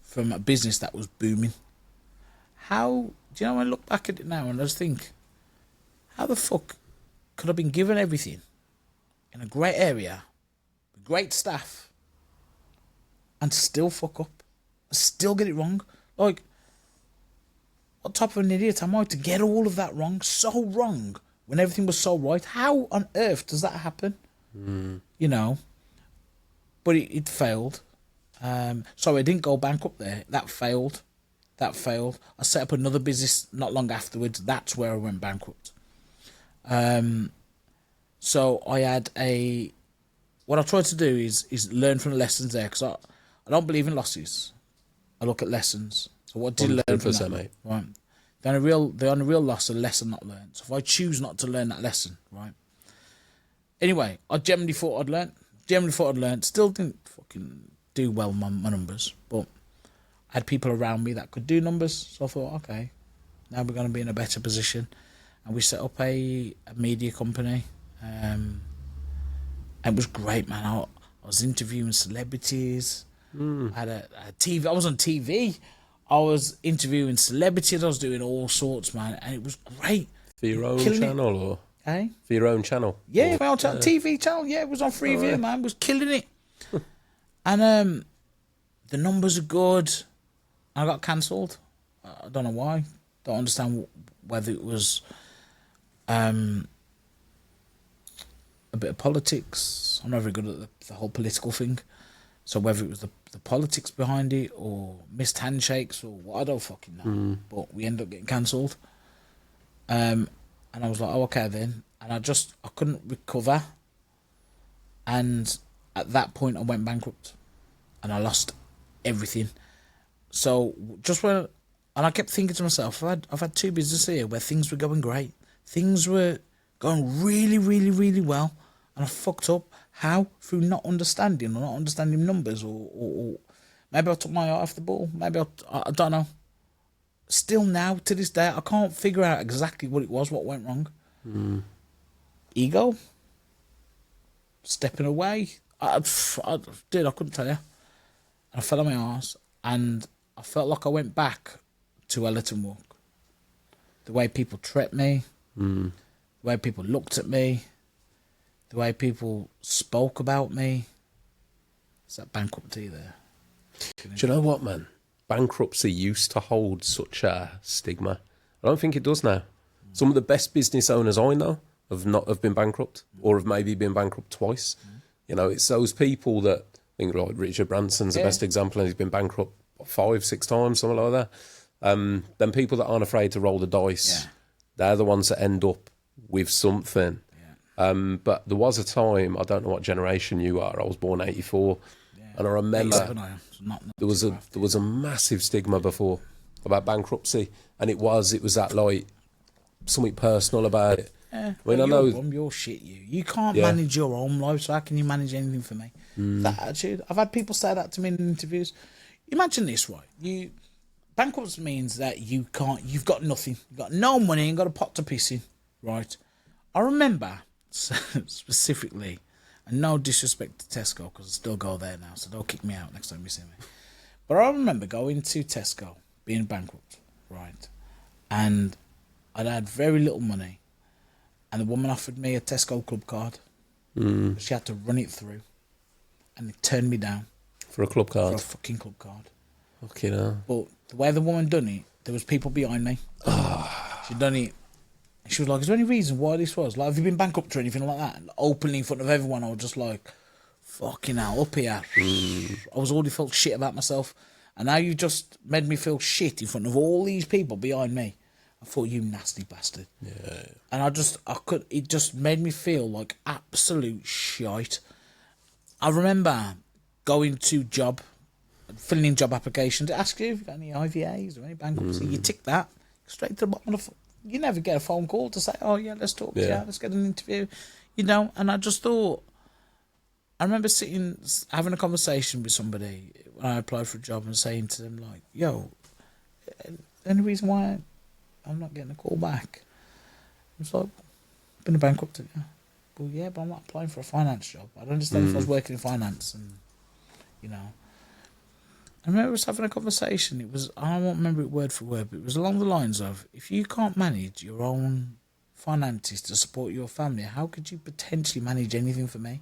From a business that was booming. How, do you know, when I look back at it now and I just think, how the fuck could I have been given everything in a great area, with great staff, and still fuck up? Still get it wrong? Like, what type of an idiot am I to get all of that wrong? So wrong, when everything was so right. How on earth does that happen? You know? But it failed. So I didn't go bankrupt there. That failed. I set up another business not long afterwards. That's where I went bankrupt. So I had what I tried to do is learn from the lessons there, because I don't believe in losses. I look at lessons. So what did I learn from that? Mate. Right. The only real loss is a lesson not learned. So if I choose not to learn that lesson, right? Anyway, I generally thought I'd learned. Still didn't fucking do well with my numbers, but I had people around me that could do numbers. So I thought, okay, now we're going to be in a better position. And we set up a media company. And it was great, man. I was interviewing celebrities. I had a TV. I was on TV. I was interviewing celebrities. I was doing all sorts, man. And it was great. For your own channel or? Eh? For your own channel? Yeah, my own TV channel. Yeah, it was on Freeview, man. It was killing it. And the numbers are good. I got cancelled. I don't know why. Don't understand whether it was a bit of politics. I'm not very good at the whole political thing. So whether it was the politics behind it or missed handshakes or what, I don't fucking know. But we ended up getting cancelled. And I was like, oh, okay then. And I couldn't recover. And at that point, I went bankrupt. And I lost everything. So and I kept thinking to myself, I've had two businesses here where things were going great. Things were going really, really, really well. And I fucked up. How? Through not understanding numbers, or maybe I took my eye off the ball. Maybe I don't know. Still now, to this day, I can't figure out exactly what it was, what went wrong. Ego. Stepping away. I couldn't tell you. And I fell on my arse, and I felt like I went back to Ellerton Walk. The way people treated me, the way people looked at me, the way people spoke about me. It's that bankruptcy there. Do you know what, man? Bankruptcy used to hold such a stigma. I don't think it does now. Some of the best business owners I know have been bankrupt, or have maybe been bankrupt twice. You know, it's those people that, I think like Richard Branson's the best example, and he's been bankrupt 5-6 times, something like that. Then people that aren't afraid to roll the dice, they're the ones that end up with something. But there was a time, I don't know what generation you are, I was born 84, and I remember there was a massive stigma before about bankruptcy, and it was that like something personal about it. Yeah, I mean, I you're know a bum, you're shit. You can't manage your own life, so how can you manage anything for me? That attitude. I've had people say that to me in interviews. Imagine this, right? Bankruptcy means that you can't. You've got nothing. You've got no money and got a pot to piss in, right? I remember specifically, and no disrespect to Tesco because I still go there now, so don't kick me out next time you see me. But I remember going to Tesco, being bankrupt, right, and I'd had very little money. And the woman offered me a Tesco club card. She had to run it through. And it turned me down. for a club card. For a fucking club card. Okay, no. But the way the woman done it, there was people behind me. She'd done it. She was like, is there any reason why this was? Like, have you been bankrupt or anything like that? And openly in front of everyone, I was just like, fucking hell, up here. I was already felt shit about myself. And now you just made me feel shit in front of all these people behind me. I thought, you nasty bastard. Yeah. And it just made me feel like absolute shite. I remember going to filling in job applications, ask you if you've got any IVAs or any bankruptcy. You tick that, straight to the bottom of the you never get a phone call to say, oh yeah, let's talk, let's get an interview. And I just thought, I remember having a conversation with somebody when I applied for a job and saying to them like, yo, any reason why I'm not getting a call back? It was like, been a bankrupt. Well, yeah, but I'm not applying for a finance job. I don't understand if I was working in finance and, I remember us having a conversation. I won't remember it word for word, but it was along the lines of, if you can't manage your own finances to support your family, how could you potentially manage anything for me?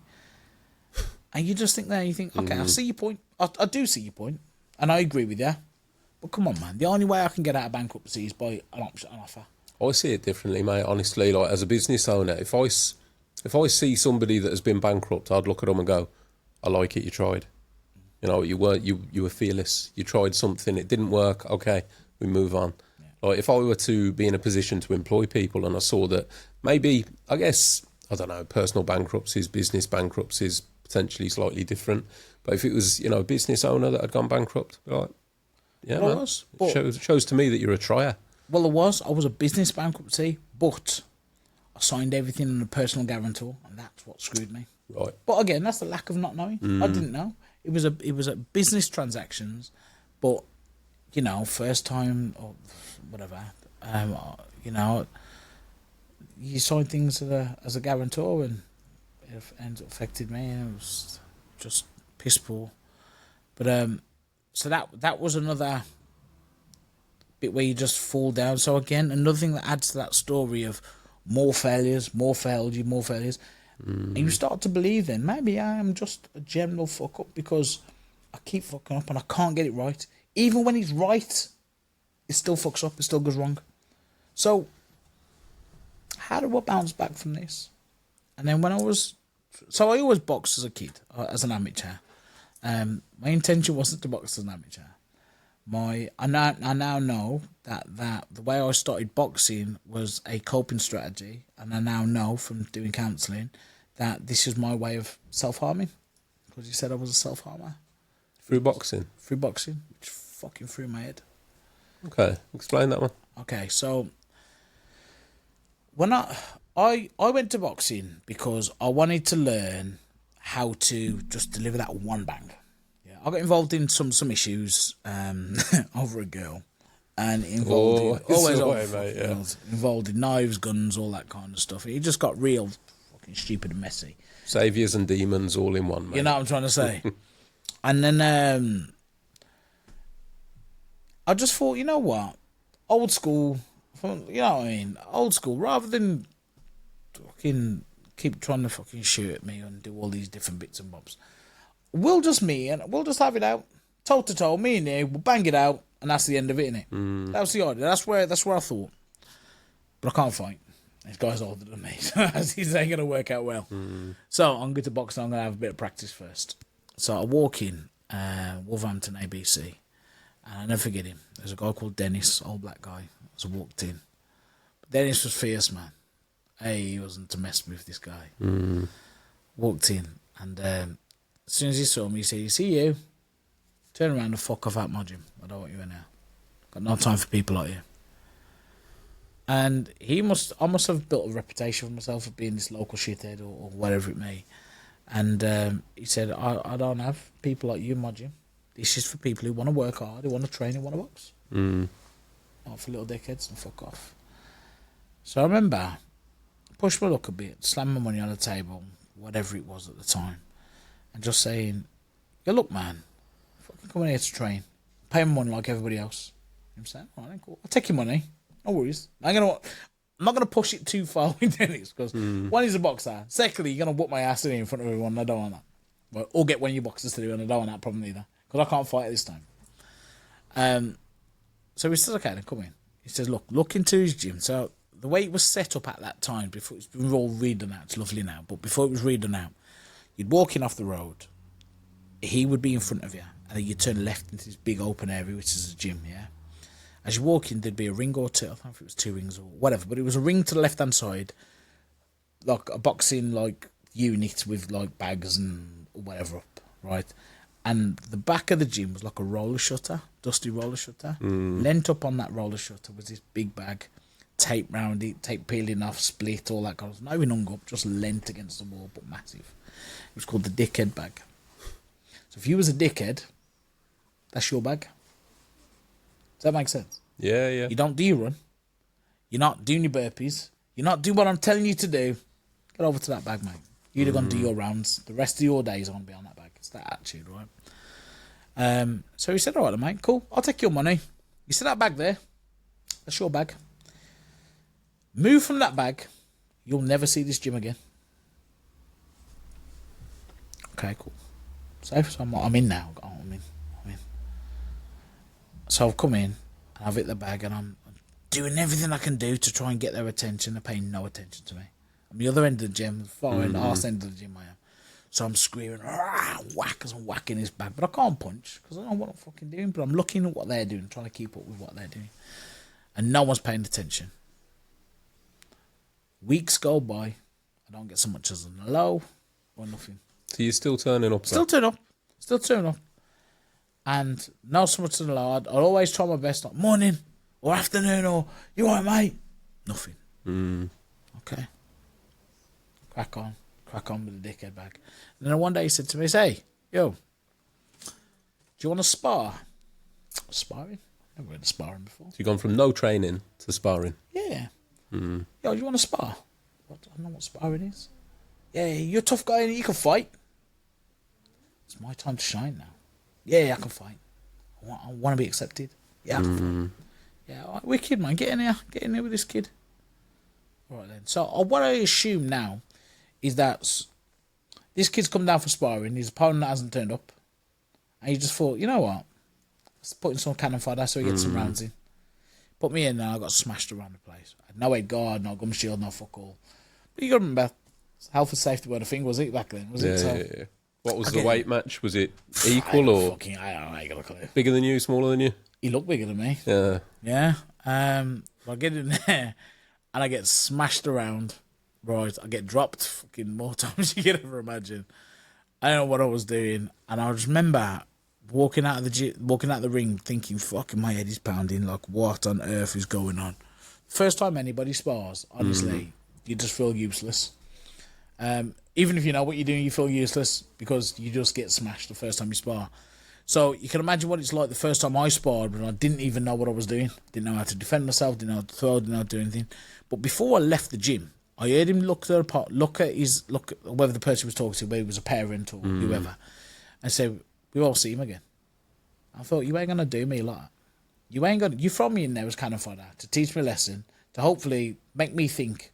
And you just think there, you think, okay, I see your point. I do see your point, and I agree with you. But come on, man. The only way I can get out of bankruptcy is by an offer. I see it differently, mate. Honestly, like as a business owner, if I see somebody that has been bankrupt, I'd look at them and go, I like it. You tried. You were fearless. You tried something. It didn't work. Okay, we move on. Yeah. Like if I were to be in a position to employ people, and I saw that maybe, I guess, I don't know, personal bankruptcies, business bankruptcies, potentially slightly different. But if it was, a business owner that had gone bankrupt, like, yeah, well, man, it shows to me that you're a trier. Well, I was a business bankruptcy, but I signed everything on a personal guarantor, and that's what screwed me. Right. But again, that's the lack of not knowing. I didn't know. It was a business transactions, but first time or whatever. You sign things as a guarantor, and it affected me, and it was just piss poor. But so that was another bit where you just fall down. So again, another thing that adds to that story of more failures, more failures. And you start to believe then, maybe I am just a general fuck up because I keep fucking up and I can't get it right. Even when it's right, it still fucks up, it still goes wrong. So, how do I bounce back from this? And then I always boxed as a kid, as an amateur. My intention wasn't to box as an amateur. I now know that the way I started boxing was a coping strategy, and I now know from doing counselling that this is my way of self-harming, because you said I was a self-harmer. Through boxing? Through boxing, which fucking threw my head. Okay, explain that one. Okay, so when I went to boxing because I wanted to learn how to just deliver that one bang. I got involved in some issues over a girl, and involved in knives, guns, all that kind of stuff. It just got real fucking stupid and messy. Saviours and demons all in one, mate. You know what I'm trying to say? And then I just thought, you know what? Old school, old school, rather than fucking keep trying to fucking shoot at me and do all these different bits and bobs. We'll just have it out, toe to toe, me and you, we'll bang it out, and that's the end of it, innit? That was the idea. That's where I thought. But I can't fight. This guy's older than me, so this ain't gonna work out well. So I'm going to box. I'm gonna have a bit of practice first. So I walk in Wolverhampton ABC, and I never forget him. There's a guy called Dennis, old black guy. As I walked in, Dennis was fierce, man. Hey, he wasn't to mess with this guy. Walked in, and as soon as he saw me, he said, "You see you? Turn around and fuck off out my gym. I don't want you in there. Got no time for people like you." And I must have built a reputation for myself of being this local shithead or whatever it may. And he said, I don't have people like you in my gym. This is for people who want to work hard, who want to train, who want to box. Not for little dickheads and fuck off. So I remember, pushed my luck a bit, slammed my money on the table, whatever it was at the time, and just saying, "Yeah, look, man, fucking coming here to train, pay my money like everybody else." You know what I'm saying? All right, then, cool. I'll take your money. No worries. I'm not gonna push it too far with Dennis because one, he's a boxer. Secondly, you're gonna whoop my ass in front of everyone. And I don't want that. Well, or get one of your boxers to do, and I don't want that problem either because I can't fight at this time. So he says, "Okay, then come in." He says, "Look into his gym." So the way it was set up at that time, before it's been all redone out, it's lovely now. But before it was redone out, you'd walk in off the road. He would be in front of you, and then you turn left into this big open area, which is a gym. Yeah. As you walk in, there'd be a ring or two. I don't know if it was 2 rings or whatever, but it was a ring to the left-hand side, like a boxing unit with bags and whatever up, right? And the back of the gym was like a roller shutter, dusty roller shutter. Lent up on that roller shutter was this big bag, tape round it, tape peeling off, split, all that kind of stuff. Not even hung up, just lent against the wall, but massive. It was called the dickhead bag. So if you was a dickhead, that's your bag. Does that make sense? Yeah. You don't do your run. You're not doing your burpees. You're not doing what I'm telling you to do. Get over to that bag, mate. You're either going to do your rounds. The rest of your days are going to be on that bag. It's that attitude, right? So he said, "All right, then, mate, cool. I'll take your money. You see that bag there? That's your bag. Move from that bag. You'll never see this gym again." Okay, cool. So I'm in now. I'm in. So I've come in, and I've hit the bag, and I'm doing everything I can do to try and get their attention. They're paying no attention to me. I'm the other end of the gym, the far end, arse end of the gym I am. So I'm screaming, whack, as I'm whacking this bag. But I can't punch, because I don't know what I'm fucking doing. But I'm looking at what they're doing, trying to keep up with what they're doing. And no one's paying attention. Weeks go by, I don't get so much as a hello or nothing. So you're still turning up? Still turn up. And not so much to the Lord. I'll always try my best, like morning or afternoon or you all right, mate? Nothing. Okay. Crack on with the dickhead bag. And then one day he said to me, "Hey, yo, do you want to spar?" Sparring? Never heard of sparring before. So you've gone from no training to sparring? Yeah. Yo, do you want to spar? I don't know what sparring is. Yeah, you're a tough guy and you can fight. It's my time to shine now. Yeah, I can fight. I want to be accepted. Yeah, I can fight. Yeah, all right, wicked, man. Get in here with this kid. All right, then. So what I assume now is that this kid's come down for sparring. His opponent hasn't turned up. And he just thought, you know what? Let's put in some cannon fodder so he gets some rounds in. Put me in there, I got smashed around the place. I had no head guard, no gum shield, no fuck all. But you got to remember, health and safety were the thing, was it, back then? Was it? Yeah. What was the weight match? Was it equal or I got a clue. Bigger than you, smaller than you? He looked bigger than me. Yeah. Yeah. I get in there and I get smashed around. Right. I get dropped fucking more times than you can ever imagine. I don't know what I was doing. And I just remember walking out of the ring thinking, fucking my head is pounding. Like, what on earth is going on? First time anybody spars, honestly, you just feel useless. Even if you know what you're doing, you feel useless because you just get smashed the first time you spar. So you can imagine what it's like the first time I sparred when I didn't even know what I was doing. Didn't know how to defend myself, didn't know how to throw, didn't know how to do anything. But before I left the gym, I heard him look at whether the person he was talking to, whether it was a parent or whoever, and say, "We all see him again." I thought, you ain't going to do me like that. You throw me in there as kind of fodder to teach me a lesson, to hopefully make me think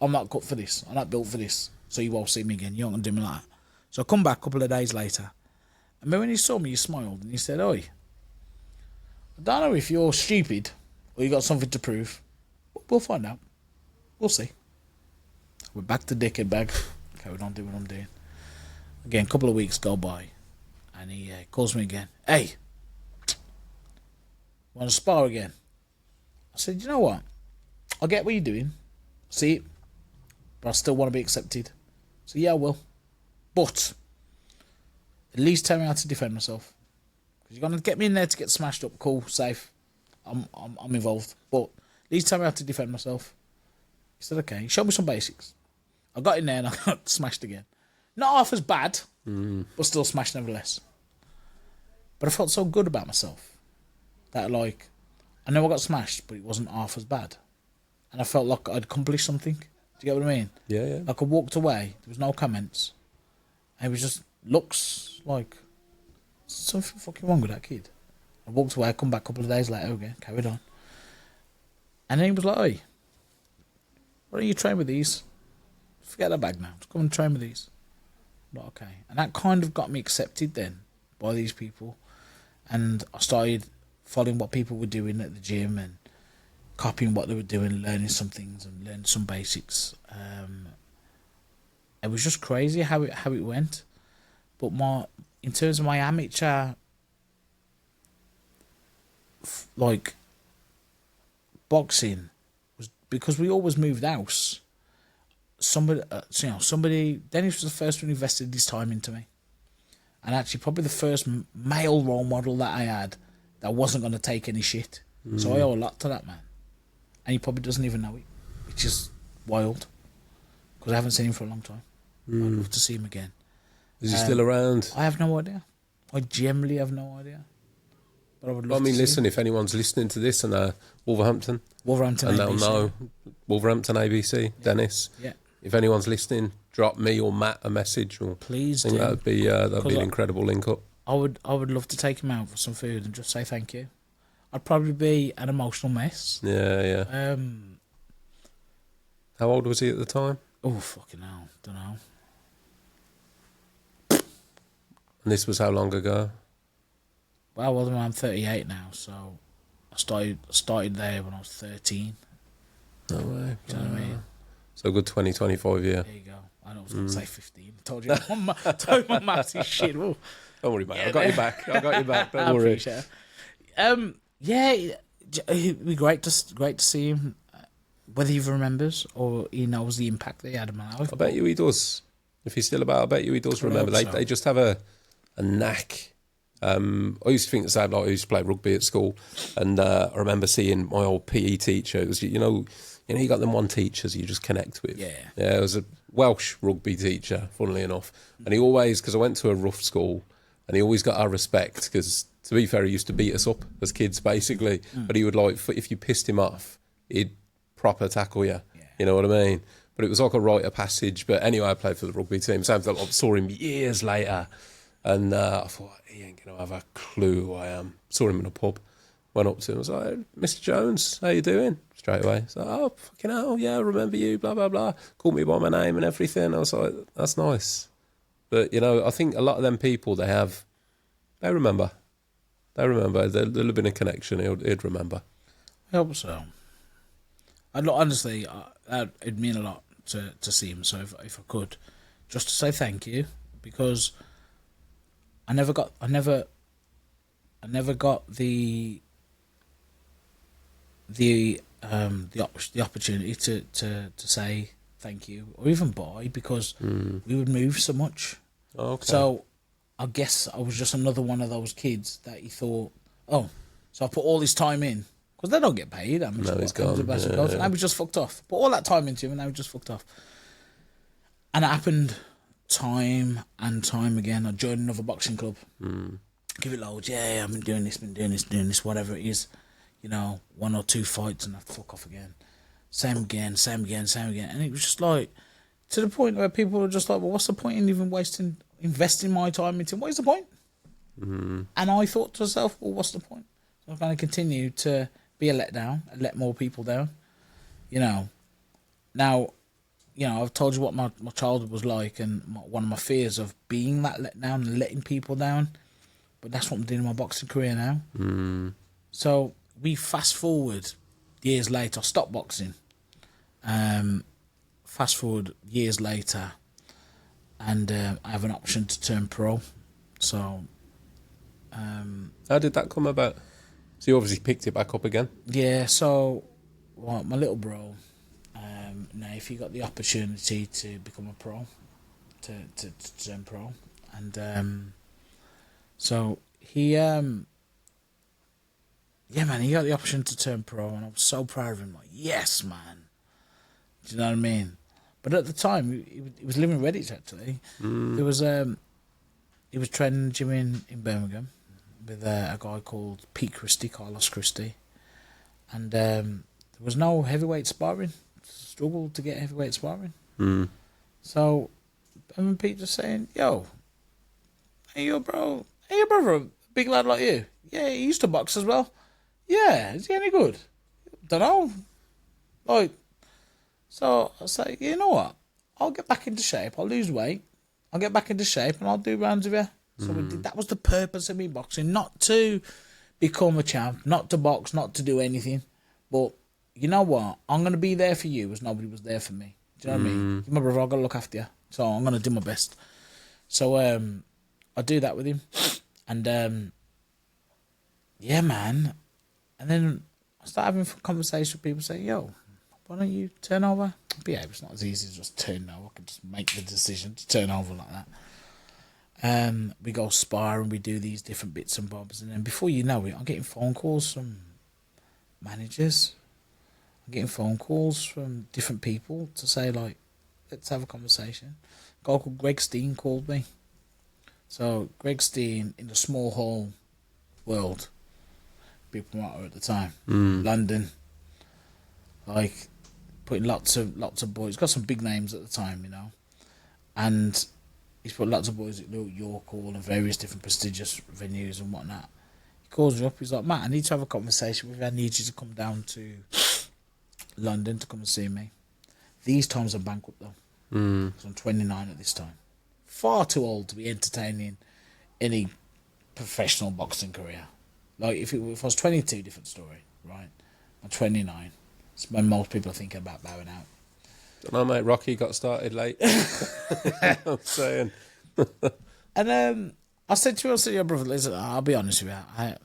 I'm not cut for this, I'm not built for this. So you won't see me again. You aren't going to do me like that. So I come back a couple of days later. And when he saw me, he smiled. And he said, "Oi, I don't know if you're stupid or you got something to prove. But we'll find out. We'll see." We're back to dickhead bag. Okay, we don't do what I'm doing. Again, a couple of weeks go by. And he calls me again. "Hey, want to spar again?" I said, "You know what? I get what you're doing. See it. But I still want to be accepted. So yeah, I will. But at least tell me how to defend myself. Because you're gonna get me in there to get smashed up. Cool, safe. I'm involved. But at least tell me how to defend myself. He said, okay. Show me some basics. I got in there and I got smashed again. Not half as bad, but still smashed nevertheless. But I felt so good about myself that, like, I know I got smashed, but it wasn't half as bad. And I felt like I'd accomplished something. Do you get what I mean? Yeah, yeah. Like, I walked away. There was no comments. And it was just looks like something fucking wrong with that kid. I walked away. I come back a couple of days later again. Carried on. And then he was like, hey, why don't you train with these? Forget that bag now. Just come and train with these. I'm like, okay. And that kind of got me accepted then by these people. And I started following what people were doing at the gym and copying what they were doing, learning some things and learning some basics. It was just crazy how it went. But in terms of my amateur, like, boxing, was because we always moved house. Somebody, Dennis was the first one who invested his time into me. And actually probably the first male role model that I had that wasn't going to take any shit. So I owe a lot to that man. And he probably doesn't even know it, which is wild. Because I haven't seen him for a long time. I'd love to see him again. Is he still around? I have no idea. I generally have no idea. But I would love to see listen, him. if anyone's listening to this and Wolverhampton, Wolverhampton and ABC. they'll know Wolverhampton ABC, Dennis. Yeah. If anyone's listening, drop me or Matt a message. Or Please I think do. that'd be an incredible link up. I would love to take him out for some food and just say thank you. I'd probably be an emotional mess. Yeah, yeah. How old was he at the time? Oh, fucking hell. Don't know. And this was how long ago? Well, I'm 38 now, so I started there when I was 13. No way. Do you know what I mean? So a good 20, 25 year. There you go. I know I was going to say 15. Told you my maths is shit. Ooh. Don't worry, mate. Yeah, I got you back. Don't I worry. appreciate it. Yeah, it'd be great to see him, whether he remembers or he knows the impact that he had in my life. I bet you he does. If he's still about, I bet you he does remember. hope so. They just have a knack. I used to think the same. Like, I used to play rugby at school, and I remember seeing my old PE teacher. It was, you know, you got them one teachers you just connect with. Yeah. Yeah, it was a Welsh rugby teacher, funnily enough, and he always, because I went to a rough school, and he always got our respect because, to be fair, he used to beat us up as kids, basically. But he would, like, if you pissed him off, he'd proper tackle you. Yeah. You know what I mean? But it was like a rite of passage. But anyway, I played for the rugby team. So I saw him years later, and I thought, he ain't going to have a clue who I am. Saw him in a pub. Went up to him, I was like, Mr. Jones, how you doing? Straight away. So, oh, fucking hell, yeah, I remember you, blah, blah, blah. Called me by my name and everything. I was like, that's nice. But, you know, I think a lot of them people, they remember. There'll have been a connection. He'd remember. I hope so. Honestly, it'd mean a lot to see him. So if I could, just to say thank you, because I never got the opportunity to say thank you or even buy, because we would move so much. Okay. So I guess I was just another one of those kids that he thought, oh, so I put all this time in, because they don't get paid. I mean, No, he's gone. And Yeah. I was just fucked off. Put all that time into him and I was just fucked off. And it happened time and time again. I joined another boxing club. Give it loads. Yeah, I've been doing this, whatever it is. You know, 1 or 2 fights and I fuck off again. Same again. And it was just like, to the point where people were just like, well, what's the point in even investing my time into him? What is the point? And I thought to myself, well, what's the point? So I'm going to continue to be a letdown and let more people down. You know, now, you know, I've told you what my childhood was like and one of my fears of being that letdown and letting people down. But that's what I'm doing in my boxing career now. So we fast forward years later. I stopped boxing. Fast forward years later, and I have an option to turn pro. So, how did that come about? So you obviously picked it back up again. yeah. So well, my little bro, now if he got the opportunity to become a pro, to turn pro, and so he, yeah, man, he got the option to turn pro, and I was so proud of him. Like, yes, man. Do you know what I mean? But at the time, he was living in Redditch, actually. There was he was training in the gym in Birmingham with a guy called Pete Christie, Carlos Christie, and there was no heavyweight sparring. Struggled to get heavyweight sparring. So, and Pete just saying, "Yo, hey, your brother, a big lad like you. Yeah, he used to box as well. Yeah, is he any good? Don't know. Like, so I say, you know what? I'll get back into shape. I'll lose weight. I'll get back into shape and I'll do rounds with you." So we did. That was the purpose of me boxing, not to become a champ, not to box, not to do anything. But you know what? I'm going to be there for you as nobody was there for me. Do you know what I mean? My brother, I've got to look after you. So I'm going to do my best. So I do that with him. And yeah, man. And then I start having conversations with people saying, "Yo, why don't you turn over?" But yeah, it's not as easy as just turn over. I can just make the decision to turn over like that. We go spar and we do these different bits and bobs, and then before you know it, I'm getting phone calls from managers. I'm getting phone calls from different people to say, like, let's have a conversation. A guy called Greg Steen called me. So Greg Steen, in the small hall world, big promoter at the time, London, like putting lots of boys. Got some big names at the time, you know, and he's put lots of boys at York Hall and various different prestigious venues and whatnot. He calls me up. He's like, "Matt, I need to have a conversation with you. I need you to come down to London to come and see me." These times I'm bankrupt though. 'Cause I'm 29 at this time. Far too old to be entertaining any professional boxing career. Like if I was 22, different story, right? I'm 29. It's when most people are thinking about bowing out. Don't know, mate. Rocky got started late. I'm saying. And I said to your brother, "Listen, I'll be honest with you. I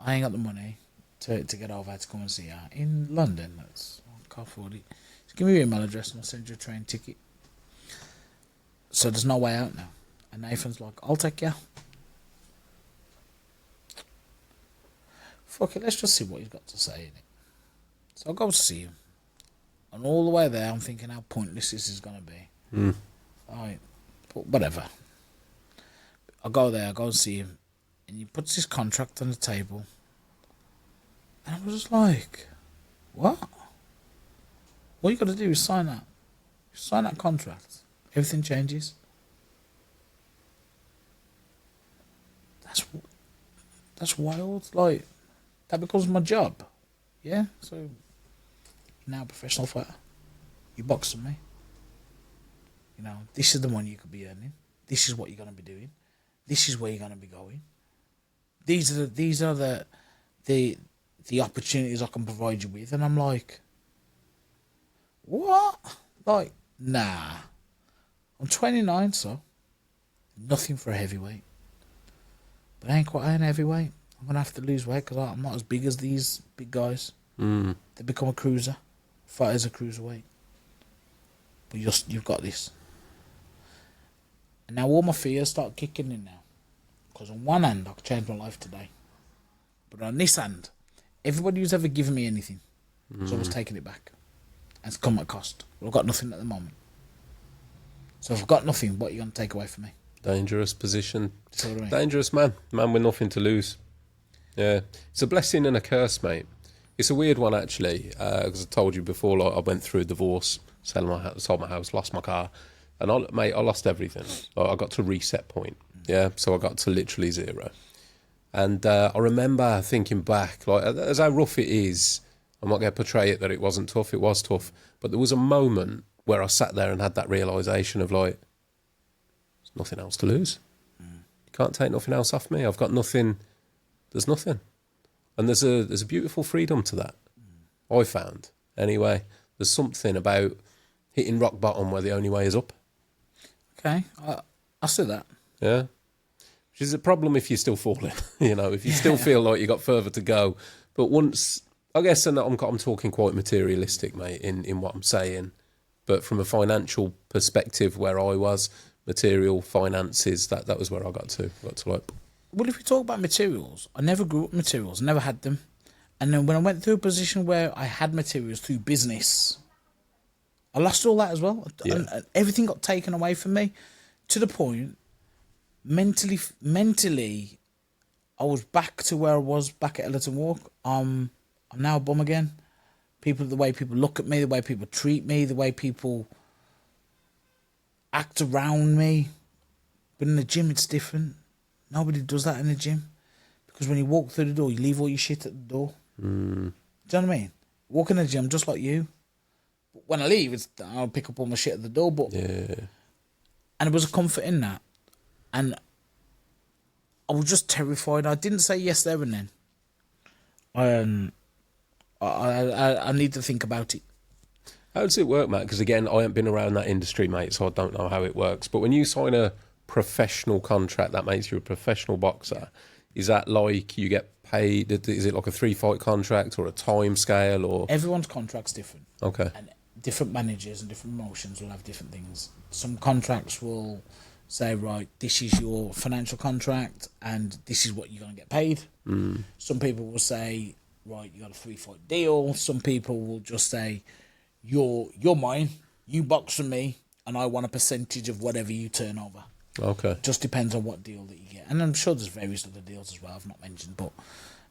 ain't got the money to get over to come and see you in London. I can't afford it. Just give me your email address and I'll send you a train ticket." So there's no way out now. And Nathan's like, "I'll take you." Fuck it, let's just see what he's got to say in it. So I go to see him. And all the way there, I'm thinking how pointless this is going to be. Alright, but whatever. I go there, I go and see him. And he puts his contract on the table. And I was just like, what? All you got to do is sign that. You sign that contract. Everything changes. That's wild. Like, that becomes my job. Yeah? So, you're now a professional fighter. You box with me. You know, this is the money you could be earning. This is what you're going to be doing. This is where you're going to be going. These are the opportunities I can provide you with. And I'm like, what? Like, nah. I'm 29, so nothing for a heavyweight. But I ain't heavyweight. I'm going to have to lose weight because I'm not as big as these big guys. They become a cruiser. Fight as a cruiserweight. But you've got this. And now all my fears start kicking in now. Because on one hand, I could change my life today. But on this hand, everybody who's ever given me anything has always taken it back. And it's come at a cost. Well, I've got nothing at the moment. So if I've got nothing, what are you going to take away from me? Dangerous position. See what I mean? Dangerous man with nothing to lose. Yeah. It's a blessing and a curse, mate. It's a weird one, actually, because I told you before, like, I went through a divorce, sold my house, lost my car, and I lost everything. Like, I got to reset point, yeah? So I got to literally zero. And I remember thinking back, like, as how rough it is, I'm not going to portray it that it wasn't tough, it was tough, but there was a moment where I sat there and had that realisation of, like, there's nothing else to lose. You can't take nothing else off me. I've got nothing. There's nothing. And there's a beautiful freedom to that, I found. Anyway, there's something about hitting rock bottom where the only way is up. Okay, I see that. Yeah. Which is a problem if you're still falling, you know, if you still feel like you got further to go. But once I guess, and I'm talking quite materialistic, mate, in what I'm saying. But from a financial perspective, where I was, material finances, that was where I got to like. Well, if we talk about materials, I never grew up with materials, never had them. And then when I went through a position where I had materials through business, I lost all that as well. Yeah. And everything got taken away from me to the point, mentally, I was back to where I was back at Ellerton Walk. I'm now a bum again. The way people look at me, the way people treat me, the way people act around me. But in the gym, it's different. Nobody does that in the gym. Because when you walk through the door, you leave all your shit at the door. Do you know what I mean? Walk in the gym just like you. But when I leave, I'll pick up all my shit at the door. But and it was a comfort in that. And I was just terrified. I didn't say yes there and then. I need to think about it. How does it work, Matt? Because again, I haven't been around that industry, mate, so I don't know how it works. But when you sign a professional contract that makes you a professional boxer, is that like you get paid? Is it like a 3-fight contract or a time scale? Or everyone's contract's different. Okay. And different managers and different promotions will have different things. Some contracts will say, right, this is your financial contract and this is what you're going to get paid. Some people will say, right, you got a 3-fight deal. Some people will just say, you're mine, you box for me, and I want a percentage of whatever you turn over. Okay. Just depends on what deal that you get. And I'm sure there's various other deals as well I've not mentioned, but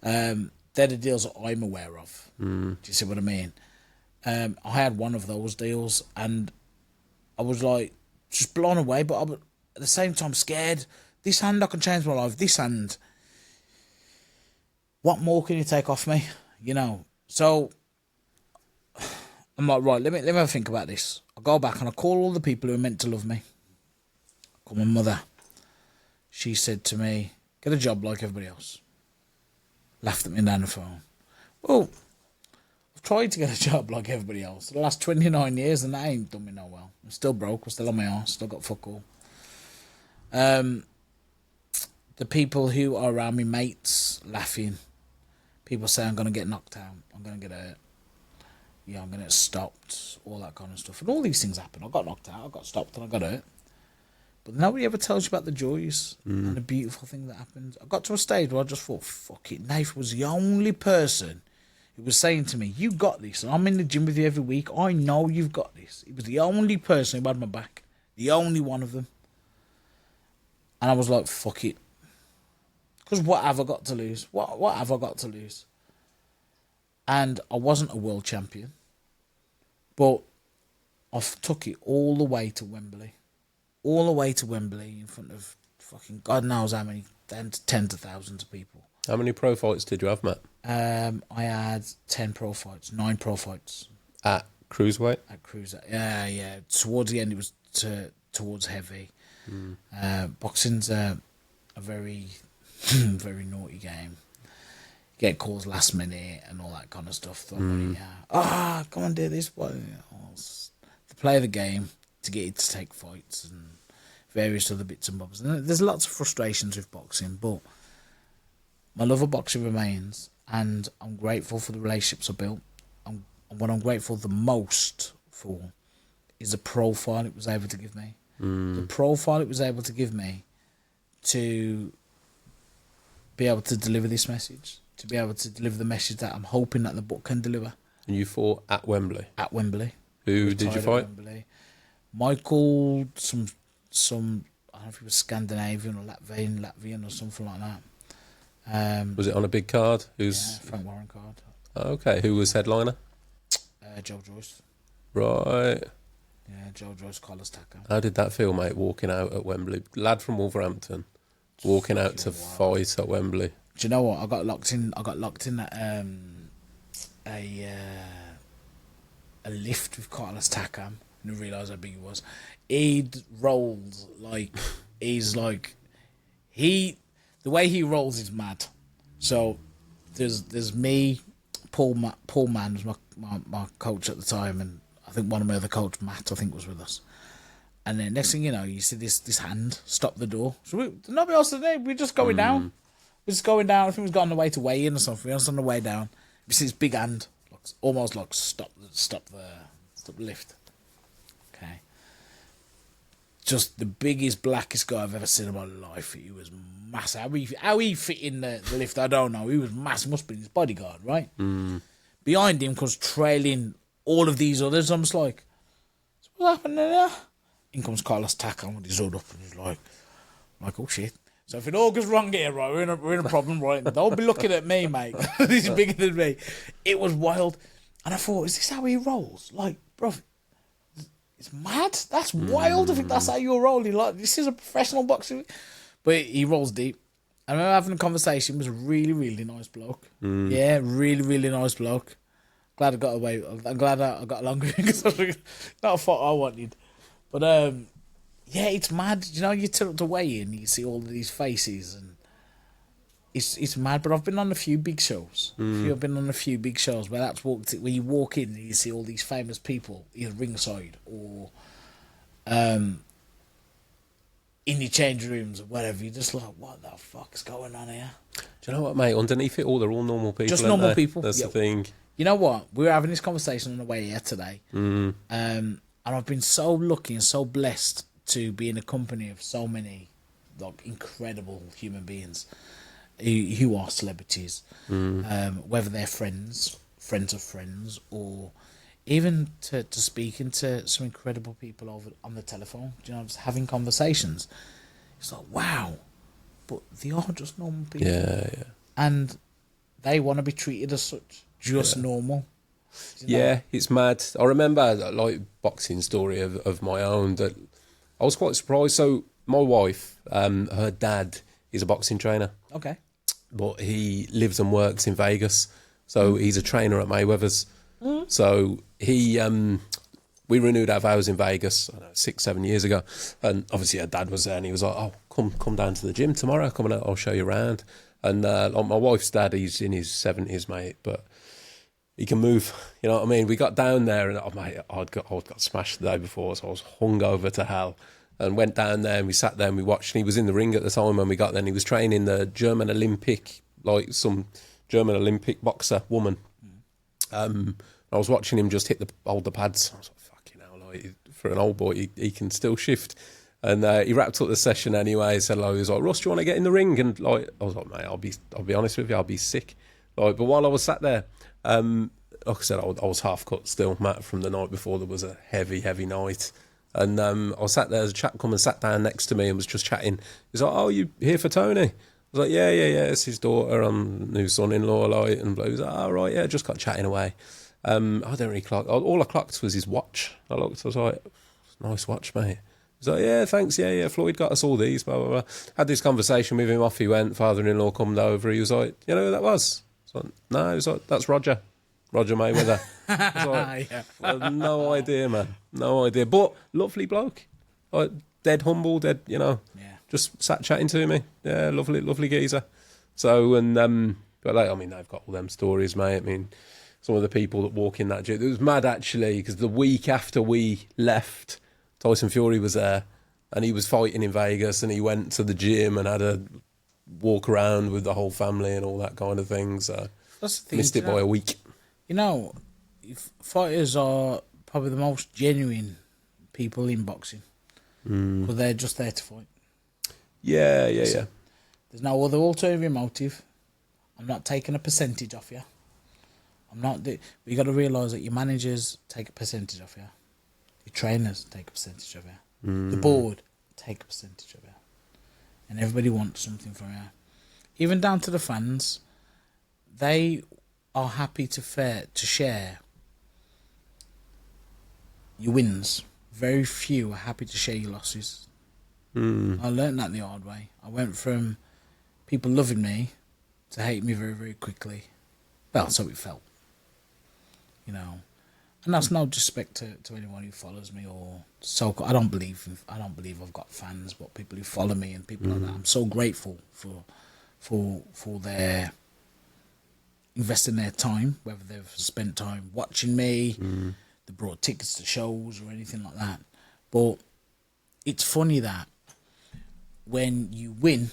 they're the deals that I'm aware of. Do you see what I mean? I had one of those deals and I was like just blown away, but I was at the same time scared. This hand, I can change my life. This hand, what more can you take off me? You know? So I'm like, right, let me have a think about this. I go back and I call all the people who are meant to love me. I call my mother. She said to me, get a job like everybody else. Laughed at me down the phone. Well, I've tried to get a job like everybody else for the last 29 years and that ain't done me no well. I'm still broke. I'm still on my arse. Still got fuck all. The people who are around me, mates, laughing. People say I'm going to get knocked out. I'm going to get hurt. Yeah, I'm going to get stopped. All that kind of stuff. And all these things happen. I got knocked out. I got stopped and I got hurt. But nobody ever tells you about the joys and the beautiful thing that happened. I got to a stage where I just thought, fuck it. Nath was the only person who was saying to me, you got this. And I'm in the gym with you every week. I know you've got this. He was the only person who had my back. The only one of them. And I was like, fuck it. Because what have I got to lose? What have I got to lose? And I wasn't a world champion. But I took it all the way to Wembley. All the way to Wembley in front of fucking God knows how many, tens of thousands of people. How many pro fights did you have, Matt? I had 10 pro fights, 9 pro fights. At cruiserweight? At cruiser, yeah. Towards the end, it was towards heavy. Boxing's a very, very naughty game. You get calls last minute and all that kind of stuff. Come on, do this. To play the game, to get it to take fights and various other bits and bobs. And there's lots of frustrations with boxing, but my love of boxing remains, and I'm grateful for the relationships I built. What I'm grateful the most for is the profile it was able to give me. The profile it was able to give me to be able to deliver this message, to be able to deliver the message that I'm hoping that the book can deliver. And you fought at Wembley? At Wembley. Who did you fight? Michael, some I don't know if he was Scandinavian or Latvian or something like that. Was it on a big card? Frank Warren card. Okay, who was headliner? Joe Joyce. Right. Yeah, Joe Joyce, Carlos Taka. How did that feel, mate, walking out at Wembley? Lad from Wolverhampton, walking out to fight at Wembley. Do you know what? I got locked in at a lift with Carlos Takam. I didn't realise how big he was. He'd rolled like the way he rolls is mad. So there's me, Paul Mann was my coach at the time, and I think one of my other coach, Matt, I think was with us. And then next thing you know, you see this hand stop the door. So nobody else today. We're just going down. We're just going down. I think we got on the way to weigh in or something. We was on the way down. You see this big hand, like, almost like stop the lift. Okay. Just the biggest, blackest guy I've ever seen in my life. He was massive. How he fit in the lift, I don't know. He was massive. Must be his bodyguard, right? Behind him comes trailing all of these others. I'm just like, what happened there? In comes Carlos Takam with his hood up, and he's like, oh shit. So if it all goes wrong here, right, we're in a problem, right? Don't be looking at me, mate. He's bigger than me. It was wild. And I thought, is this how he rolls? Like, bro, it's mad. That's wild. I think that's how you're rolling. Like, this is a professional boxer. But he rolls deep. I remember having a conversation. He was a really, really nice bloke. Yeah, really, really nice bloke. Glad I got away. I'm glad I got along with him because that's not what I wanted. But, yeah, it's mad. You know, you turn up to weigh in, you see all of these faces, and it's mad. But I've been on a few big shows. I've been on a few big shows where where you walk in and you see all these famous people either ringside or in your change rooms or whatever. You're just like, what the fuck is going on here? Do you know what, mate? Underneath it all, they're all normal people. Just normal people. That's the thing. You know what? We were having this conversation on the way here today, and I've been so lucky and so blessed to be in a company of so many like incredible human beings who are celebrities, whether they're friends of friends, or even to speaking to some incredible people over on the telephone, you know, just having conversations. It's like, wow, but they are just normal people. Yeah. And they want to be treated as such, just normal. You know? Yeah, it's mad. I remember like boxing story of my own that I was quite surprised. So my wife, her dad is a boxing trainer. Okay. But he lives and works in Vegas. So he's a trainer at Mayweather's. So he, we renewed our vows in Vegas, I don't know, 6-7 years ago. And obviously her dad was there and he was like, oh, come down to the gym tomorrow. Come and I'll show you around. And like my wife's dad, he's in his 70s, mate, but he can move, you know what I mean? We got down there and, oh, mate, I'd got smashed the day before, so I was hungover to hell. And went down there and we sat there and we watched. And he was in the ring at the time when we got there. And he was training the German Olympic, like some German Olympic boxer woman. I was watching him just hold the pads. I was like, fucking hell, like, for an old boy, he can still shift. And he wrapped up the session anyway. He said, he was like, Ross, do you want to get in the ring? And like, I was like, mate, I'll be honest with you, I'll be sick. Like, but while I was sat there, like I said, I was half cut still, Matt, from the night before. There was a heavy, heavy night. And I was sat there, as a chap come and sat down next to me and was just chatting. He's like, oh, you here for Tony? I was like, yeah, it's his daughter, new son-in-law, like, and he was like, oh, right, yeah, just got chatting away. I didn't really clock. All I clocked was his watch. I was like, nice watch, mate. He's like, yeah, thanks, yeah, Floyd got us all these, blah, blah, blah. Had this conversation with him, off he went, father-in-law come over, he was like, you know who that was? I was like, no, he was like, that's Roger Mayweather. I was like, Yeah. I had no idea, man. No idea. But lovely bloke. Like, dead humble, you know. Yeah. Just sat chatting to me. Yeah, lovely geezer. So, and, but like, I mean, they've got all them stories, mate. I mean, some of the people that walk in that gym. It was mad, actually, because the week after we left, Tyson Fury was there and he was fighting in Vegas and he went to the gym and had a walk around with the whole family and all that kind of thing. So, That's the thing, missed it by a week. You know, fighters are probably the most genuine people in boxing. Because they're just there to fight. Yeah. There's no other ulterior motive. I'm not taking a percentage off you. You got to realise that your managers take a percentage off you. Your trainers take a percentage of you. The board take a percentage of you. And everybody wants something from you. Even down to the fans, they are happy to share your wins. Very few are happy to share your losses. I learned that the hard way. I went from people loving me to hate me very, very quickly. Well, so it felt. You know. And that's no disrespect to anyone who follows me or I don't believe I've got fans, but people who follow me and people like that. I'm so grateful for their investing their time, whether they've spent time watching me, they brought tickets to shows or anything like that. But it's funny that when you win,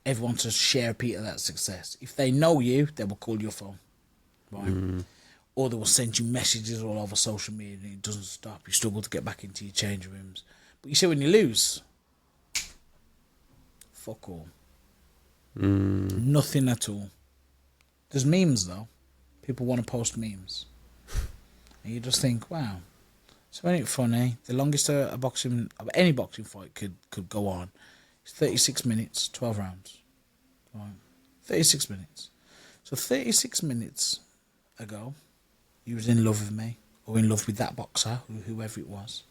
everyone wants to share a piece of that success. If they know you, they will call your phone. right? Or they will send you messages all over social media and it doesn't stop. You struggle to get back into your change rooms. But you see, when you lose, fuck all. Nothing at all. There's memes, though. People want to post memes. And you just think, wow. So ain't it funny? The longest any boxing fight could go on is 36 minutes, 12 rounds. Right. 36 minutes. So 36 minutes ago, you was in love with me, or in love with that boxer, whoever it was.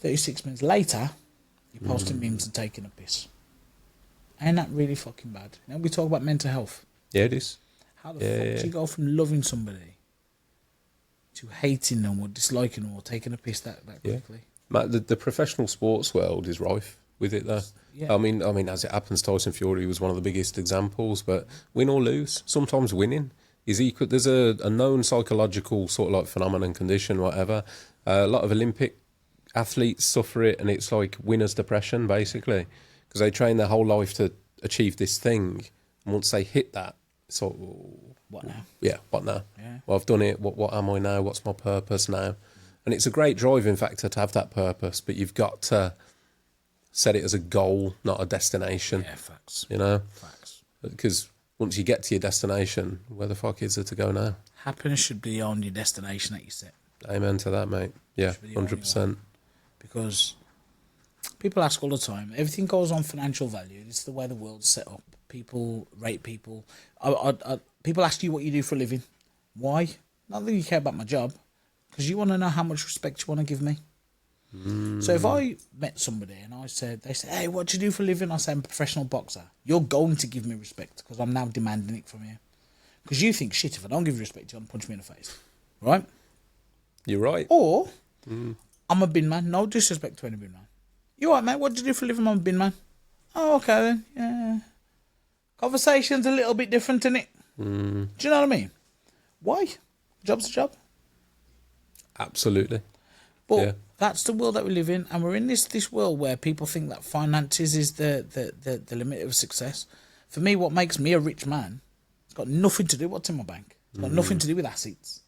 36 minutes later, you're posting memes and taking a piss. Ain't that really fucking bad? You know, we talk about mental health. Yeah, it is. How the fuck do you go from loving somebody to hating them or disliking them or taking a piss that quickly? Matt, the professional sports world is rife with it, though. Yeah. I mean, as it happens, Tyson Fury was one of the biggest examples. But win or lose, sometimes winning is equal. There's a known psychological sort of like phenomenon, condition, whatever. A lot of Olympic athletes suffer it, and it's like winner's depression, basically, because they train their whole life to achieve this thing. And once they hit that, so what now? Yeah, what now? Yeah. Well, I've done it. What am I now? What's my purpose now? And it's a great driving factor to have that purpose, but you've got to set it as a goal, not a destination. Yeah, facts. You know? Facts. Because once you get to your destination, where the fuck is there to go now? Happiness should be on your destination that you set. Amen to that, mate. Yeah, 100%. Because people ask all the time, everything goes on financial value. It's the way the world's set up. People rate people. People ask you what you do for a living. Why? Not that you care about my job. Because you want to know how much respect you want to give me. So if I met somebody and they said, hey, what do you do for a living? I say, I'm a professional boxer. You're going to give me respect because I'm now demanding it from you. Because you think, shit, if I don't give you respect, you're going to punch me in the face. Right? You're right. Or, I'm a bin man. No disrespect to any bin man. You all right, mate? What do you do for a living? I'm a bin man. Oh, okay then. Yeah. Conversation's a little bit different, isn't it? Do you know what I mean? Why? Job's a job. Absolutely. But that's the world that we live in, and we're in this world where people think that finances is the limit of success. For me, what makes me a rich man, it's got nothing to do with what's in my bank. It's got nothing to do with assets.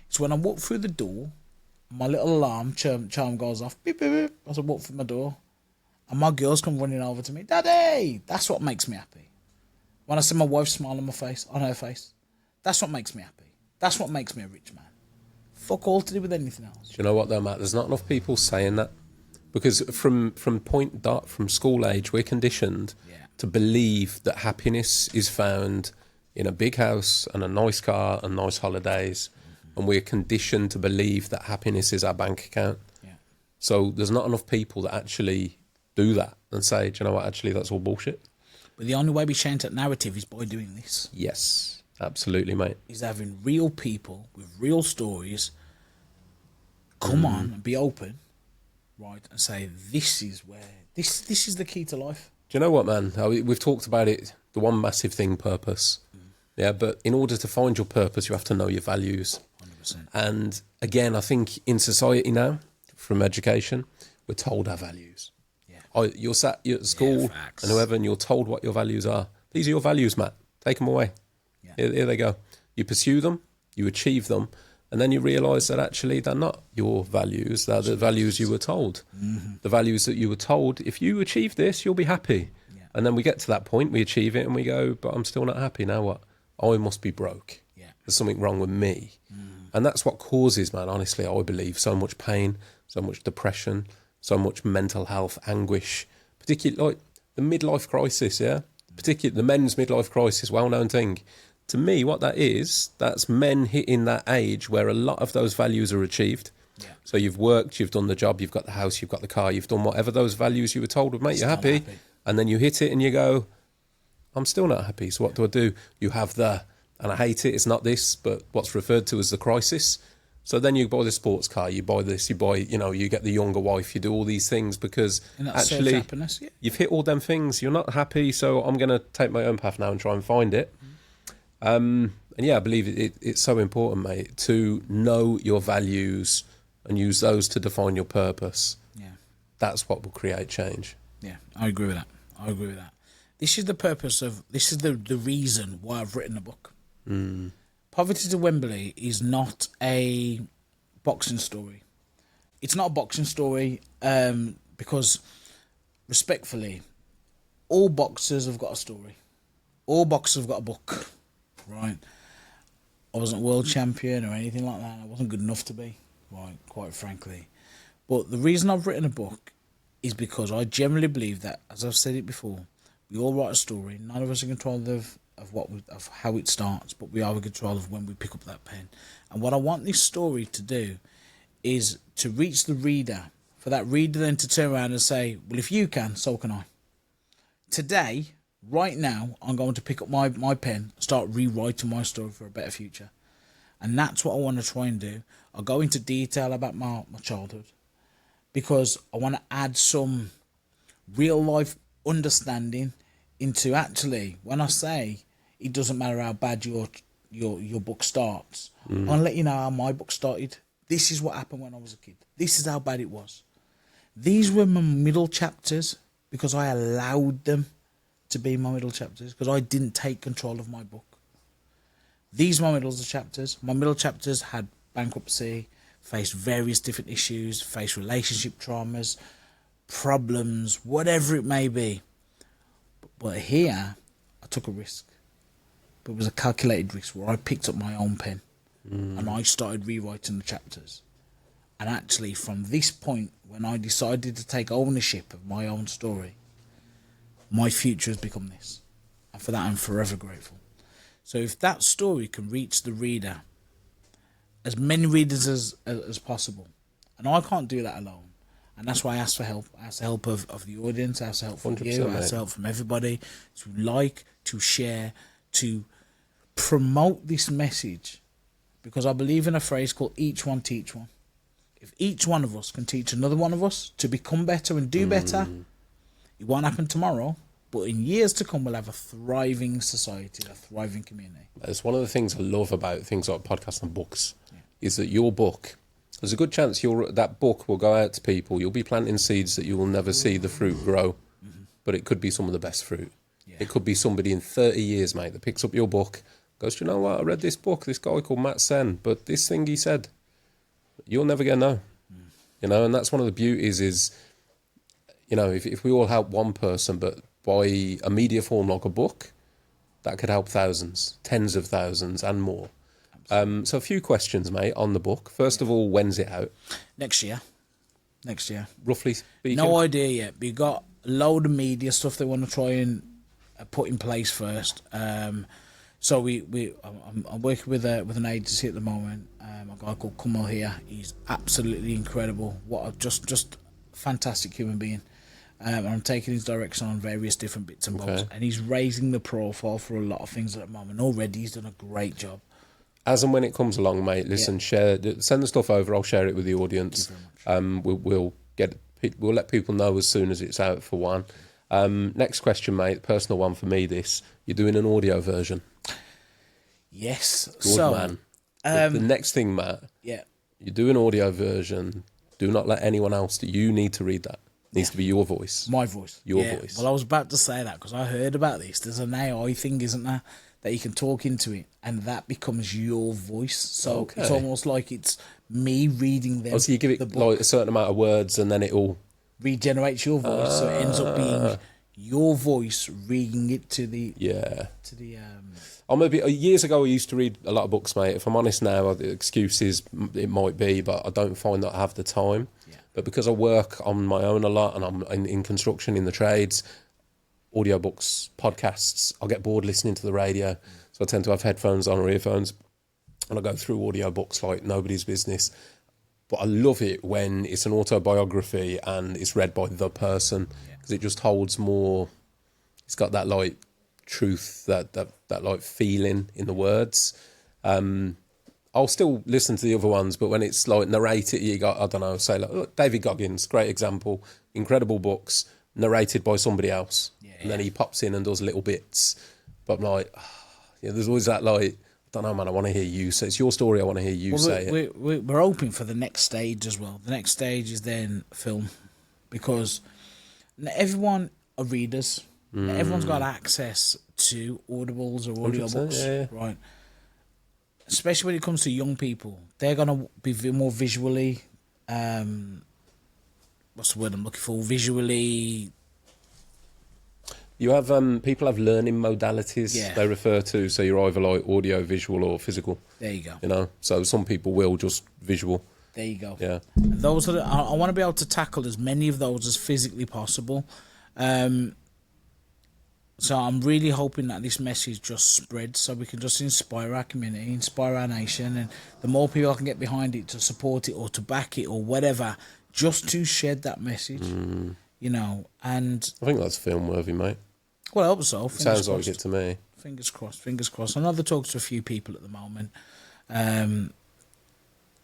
It's when I walk through the door, my little alarm charm goes off, beep, beep, beep, as I walk through my door, and my girls come running over to me, Daddy! That's what makes me happy. When I see my wife smile on her face, that's what makes me happy. That's what makes me a rich man. Fuck all to do with anything else. Do you know what though, Matt? There's not enough people saying that, because from school age, we're conditioned to believe that happiness is found in a big house and a nice car and nice holidays, and we're conditioned to believe that happiness is our bank account. So there's not enough people that actually do that and say, do you know what? Actually, that's all bullshit. But the only way we change that narrative is by doing this. Yes, absolutely, mate. Is having real people with real stories come on and be open, right, and say this is the key to life. Do you know what, man? We've talked about it. The one massive thing, purpose. Yeah, but in order to find your purpose, you have to know your values. 100%. And again, I think in society now, from education, we're told our values. You're sat at school and whoever, and you're told what your values are. These are your values, Matt. Take them away. Here they go. You pursue them, you achieve them, and then you realise that actually they're not your values. They're the values you were told. The values that you were told, if you achieve this, you'll be happy. And then we get to that point, we achieve it, and we go, but I'm still not happy. Now what? I must be broke. There's something wrong with me. And that's what causes, man, honestly, I believe, so much pain, so much depression, so much mental health anguish, particularly like the midlife crisis, particularly the men's midlife crisis, well-known thing. To me, what that is, that's men hitting that age where a lot of those values are achieved. So you've worked, you've done the job, you've got the house, you've got the car, you've done whatever those values you were told would make you happy. And then you hit it and you go, I'm still not happy. So what do? You have and I hate it, it's not this, but what's referred to as the crisis. So then you buy the sports car, you buy this, you get the younger wife, you do all these things because actually you've hit all them things, you're not happy, so I'm going to take my own path now and try and find it. And I believe it's so important, mate, to know your values and use those to define your purpose. That's what will create change. I agree with that. This is the purpose this is the reason why I've written a book. Poverty to Wembley is not a boxing story. It's not a boxing story because, respectfully, all boxers have got a story. All boxers have got a book, right? I wasn't world champion or anything like that. I wasn't good enough to be, right, quite frankly. But the reason I've written a book is because I generally believe that, as I've said it before, we all write a story. None of us are in control of how it starts, but we are in control of when we pick up that pen. And what I want this story to do is to reach the reader, for that reader then to turn around and say, well, if you can, so can I. Today, right now, I'm going to pick up my pen, start rewriting my story for a better future. And that's what I want to try and do. I'll go into detail about my childhood because I want to add some real life understanding into, actually, when I say it doesn't matter how bad your book starts, I'll let you know how my book started. This is what happened when I was a kid. This is how bad it was. These were my middle chapters because I allowed them to be my middle chapters because I didn't take control of my book. These are my middle chapters. My middle chapters had bankruptcy, faced various different issues, faced relationship traumas, problems, whatever it may be. But here, I took a risk. But it was a calculated risk where I picked up my own pen and I started rewriting the chapters. And actually, from this point, when I decided to take ownership of my own story, my future has become this. And for that, I'm forever grateful. So if that story can reach the reader, as many readers as possible, and I can't do that alone, and that's why I ask for help. I ask the help of the audience, I ask the help from you, I ask the help from everybody to like, to share, to promote this message, because I believe in a phrase called each one teach one. If each one of us can teach another one of us to become better and do better, it won't happen tomorrow, but in years to come, we'll have a thriving society, a thriving community. It's one of the things I love about things like podcasts and books, is that your book, there's a good chance that book will go out to people. You'll be planting seeds that you will never see the fruit grow, but it could be some of the best fruit. Yeah. It could be somebody in 30 years, mate, that picks up your book, goes, do you know what, I read this book, this guy called Matt Sen, but this thing he said, you'll never get know. You know, and that's one of the beauties is, you know, if we all help one person, but by a media form like a book, that could help thousands, tens of thousands and more. So a few questions, mate, on the book. First of all, when's it out? Next year. Roughly speaking? No idea yet. We got a load of media stuff they want to try and put in place first. So I'm working with an agency at the moment. A guy called Kumal here. He's absolutely incredible. What a just fantastic human being. And I'm taking his direction on various different bits and bobs. And he's raising the profile for a lot of things at the moment. Already he's done a great job. As and when it comes along, mate, listen, send the stuff over. I'll share it with the audience. We'll let people know as soon as it's out, for one. Next question, mate, personal one for me, this. You're doing an audio version. Yes. Good man. The next thing, Matt, you do an audio version. Do not let anyone else, you need to read that. It needs to be your voice. My voice. Your voice. Well, I was about to say that because I heard about this. There's an AI thing, isn't there, that you can talk into it and that becomes your voice. So it's almost like it's me reading them. So you give it like a certain amount of words and then it'll regenerates your voice. So it ends up being your voice reading it to the years ago I used to read a lot of books, mate. If I'm honest now, the excuses it might be, but I don't find that I have the time. But because I work on my own a lot and I'm in construction, in the trades, audiobooks, podcasts, I get bored listening to the radio. So I tend to have headphones on or earphones and I go through audiobooks like nobody's business. But I love it when it's an autobiography and it's read by the person because it just holds more. It's got that like truth, that like feeling in the words. I'll still listen to the other ones, but when it's like narrated, you got, I don't know, say like David Goggins, great example, incredible books, narrated by somebody else. And then he pops in and does little bits. But I'm like, there's always that like, I don't know, man, I want to hear you say, it's your story, I want to hear you say it. We're hoping for the next stage as well. The next stage is then film, because everyone are readers. Everyone's got access to audibles or audiobooks, right? especially when it comes to young people, they're gonna be more visually. What's the word I'm looking for? Visually. You have people have learning modalities Yeah. they refer to. So you're either like audio, visual, or physical. There you go. You know, so some people will just visual. There you go. Yeah. And those are I want to be able to tackle as many of those as physically possible. So I'm really hoping that this message just spreads so we can just inspire our community, inspire our nation, and the more people I can get behind it to support it or to back it or whatever, just to shed that message, you know. And I think that's film worthy, mate. well, I hope so. Sounds like it to me. Fingers crossed. Fingers crossed. I know they talk to a few people at the moment,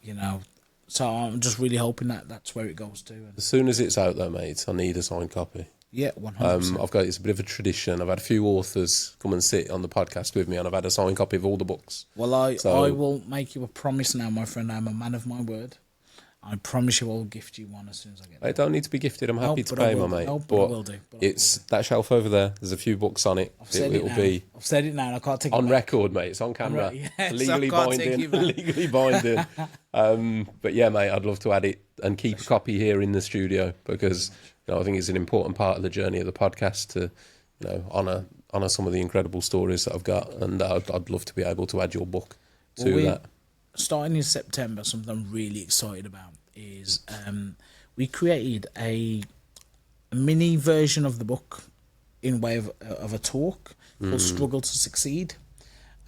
you know. So I'm just really hoping that that's where it goes to. And As soon as it's out there, mate, I need a signed copy. yeah, 100%. I've got it's a bit of a tradition. I've had a few authors come and sit on the podcast with me, and I've had a signed copy of all the books. Well, I will make you a promise now, my friend. I'm a man of my word. I promise you I'll gift you one as soon as I get I it. don't need to be gifted. I'm happy to pay, my mate. No, but I will do. But I It's that shelf over there. There's a few books on it. I've said it now. Be I've said it now, and I can't take it on back. record, mate. It's on camera. Yeah, It's so I legally can't take binding. you back. Legally binding. But yeah, mate, I'd love to add it and keep a copy here in the studio because I think it's an important part of the journey of the podcast to honour some of the incredible stories that I've got, and I'd love to be able to add your book to that. Starting in September, something I'm really excited about is we created a mini version of the book in way of a talk called Struggle to Succeed.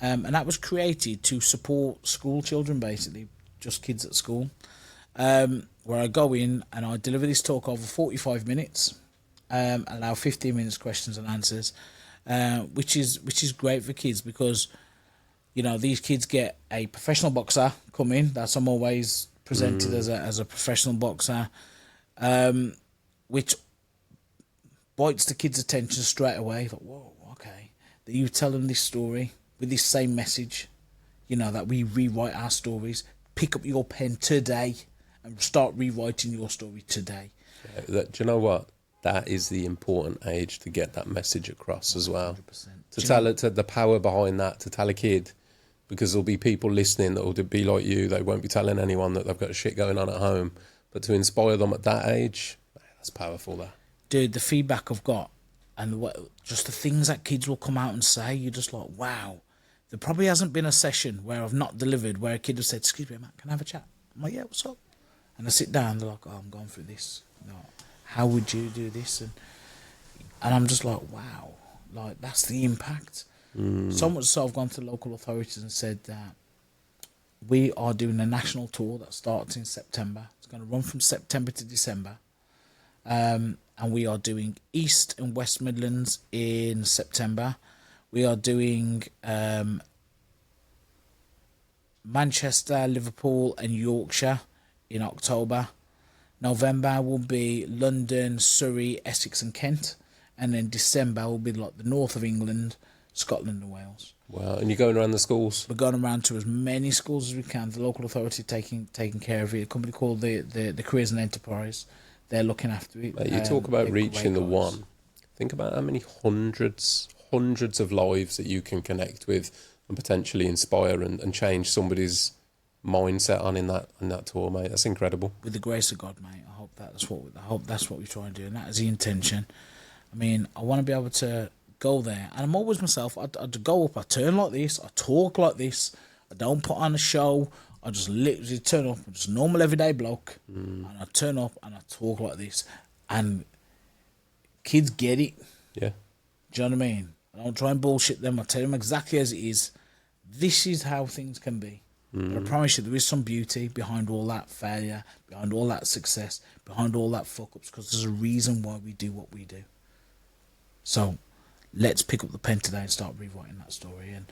And that was created to support school children, basically, just kids at school, where I go in and I deliver this talk over 45 minutes, allow 15 minutes questions and answers, which is great for kids because, you know, these kids get a professional boxer come in. That's I'm always presented as a professional boxer, which bites the kids' attention straight away. Like, whoa, okay. That you tell them this story with this same message, you know, that we rewrite our stories. Pick up your pen today and start rewriting your story today. Do you know what? That is the important age to get that message across as well. 100%. To tell it, to the power behind that, to tell a kid, because there'll be people listening that will be like you. They won't be telling anyone that they've got shit going on at home. But to inspire them at that age, that's powerful. That, dude, the feedback I've got and just the things that kids will come out and say, you're just like, wow. There probably hasn't been a session where I've not delivered where a kid has said, "Excuse me, Matt, can I have a chat?" I'm like, "Yeah, what's up?" And I sit down. They're like, "Oh, I'm going through this. You know, how would you do this?" And I'm just like, wow, like that's the impact. So much so I've gone to local authorities and said that we are doing a national tour that starts in September. It's going to run from September to December. And we are doing East and West Midlands in September. We are doing Manchester, Liverpool and Yorkshire in October. November will be London, Surrey, Essex and Kent. And then December will be like the north of England, Scotland and Wales. wow. And you're going around the schools? We're going around to as many schools as we can. The local authority taking care of it. A company called the Careers and Enterprise. They're looking after it. Mate, you talk about reaching the one. Think about how many hundreds of lives that you can connect with and potentially inspire and change somebody's mindset on in that tour, mate. That's incredible. With the grace of God, mate. I hope that's what we try and do, and that is the intention. I mean, I want to be able to go there, and I'm always myself. I'd go up, I turn like this, I talk like this, I don't put on a show. I just literally turn up, I'm just a normal everyday bloke, and I turn up and I talk like this, and kids get it. Yeah. Do you know what I mean? I don't try and bullshit them. I tell them exactly as it is. This is how things can be. But I promise you, there is some beauty behind all that failure, behind all that success, behind all that fuck-ups, because there's a reason why we do what we do. So let's pick up the pen today and start rewriting that story. And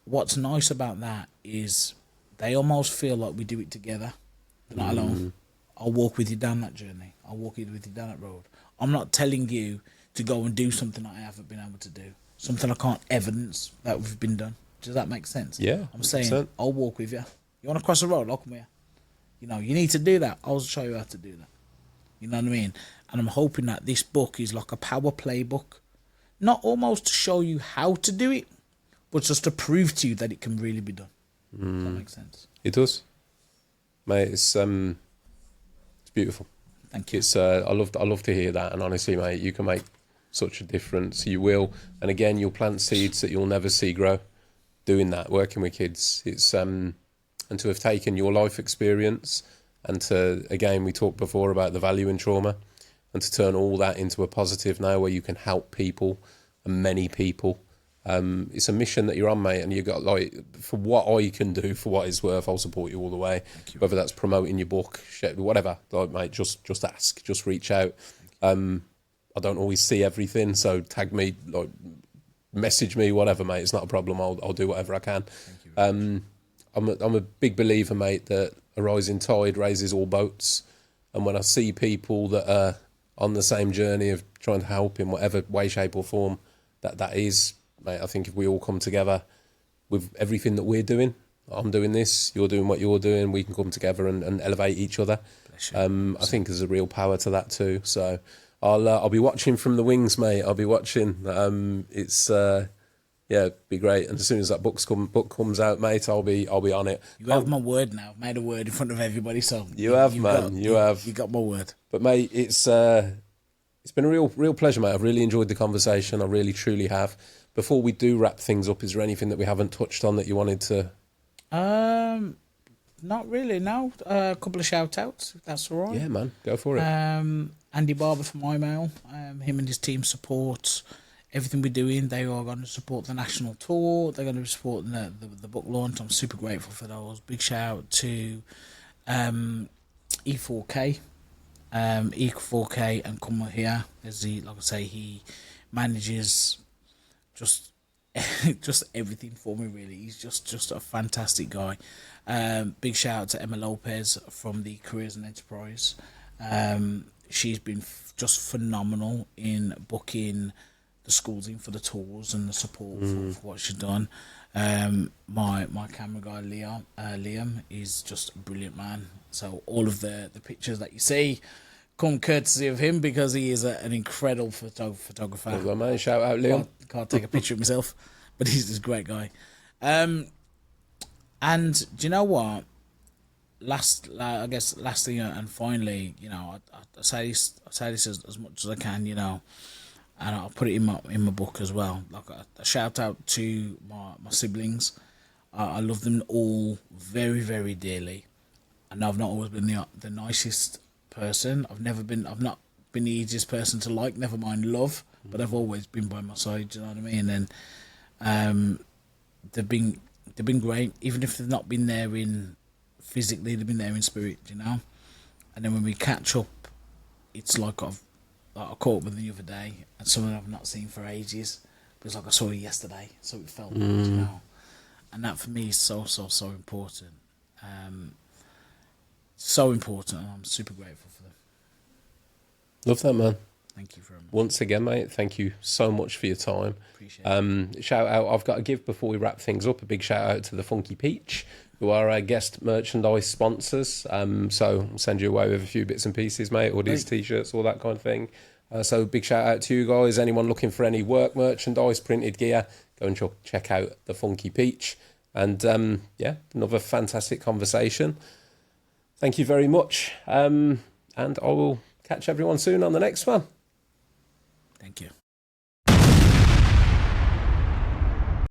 what's nice about that is they almost feel like we do it together. They're not alone. I'll walk with you down that journey. I'll walk with you down that road. I'm not telling you to go and do something I haven't been able to do, something I can't evidence that we've been done. Does that make sense? Yeah. I'm saying I'll walk with you. You want to cross the road? I'll come with you. You know, you need to do that. I'll show you how to do that. You know what I mean? And I'm hoping that this book is like a power play book, not almost to show you how to do it, but just to prove to you that it can really be done. Does that make sense? It does, mate. It's beautiful. Thank you. It's I love to hear that, and honestly, mate, you can make such a difference. You will, and again, you'll plant seeds that you'll never see grow. Doing that, working with kids, it's and to have taken your life experience, and to, again, we talked before about the value in trauma, and to turn all that into a positive now, where you can help people, and many people. It's a mission that you're on, mate, and you got, like, for what I can do, for what it's worth, I'll support you all the way. Whether that's promoting your book, whatever, like, mate, just ask, just reach out. I don't always see everything, so tag me, like, message me, whatever, mate. It's not a problem. I'll do whatever I can. I'm a big believer, mate, that a rising tide raises all boats, and when I see people that are on the same journey of trying to help in whatever way, shape, or form, that is. Mate, I think if we all come together with everything that we're doing, I'm doing this, you're doing what you're doing, we can come together and elevate each other. I think there's a real power to that too. So I'll be watching from the wings, mate. I'll be watching. It's be great. And as soon as that book comes out, mate, I'll be on it. You have my word now. I've made a word in front of everybody, so you have, man. You have. You got my word. But mate, it's been a real pleasure, mate. I've really enjoyed the conversation. I really truly have. Before we do wrap things up, is there anything that we haven't touched on that you wanted to? Not really. No. A couple of shout outs, if that's all right. Yeah, man, go for it. Andy Barber from iMail. Him and his team support everything we're doing. They are going to support the national tour. They're going to support the book launch. I'm super grateful for those. Big shout out to E4K. E4K and come here. Like I say, he manages just everything for me, really. He's just a fantastic guy. Big shout out to Emma Lopez from the Careers and Enterprise. She's been just phenomenal in booking the schools in for the tours and the support for what she's done. My camera guy Liam is just a brilliant man. So all of the pictures that you see come courtesy of him, because he is an incredible photographer. Well, man, shout out Liam. Can't take a picture of myself, but he's a great guy. And do you know what? Last thing and finally, I say this as much as I can, and I'll put it in my book as well. Like a shout out to my siblings. I love them all very, very dearly, and I've not always been the nicest person. I've not been the easiest person to like, never mind love, but I've always been by my side. Do you know what I mean? And they've been great, even if they've not been there physically, they've been there in spirit, And then when we catch up, it's like I caught up with them the other day, and someone I've not seen for ages. But it's like I saw you yesterday, so it felt good, And that for me is so important. So important, and I'm super grateful for them. Love that, man. Thank you very much. Once again, mate, thank you so much for your time. Appreciate it. Shout out, I've got to give before we wrap things up, a big shout out to the Funky Peach, who are our guest merchandise sponsors. So I'll send you away with a few bits and pieces, mate, hoodies, t-shirts, all that kind of thing. So big shout out to you guys. Anyone looking for any work merchandise, printed gear, go and check out the Funky Peach. And another fantastic conversation. Thank you very much. And I will catch everyone soon on the next one. Thank you.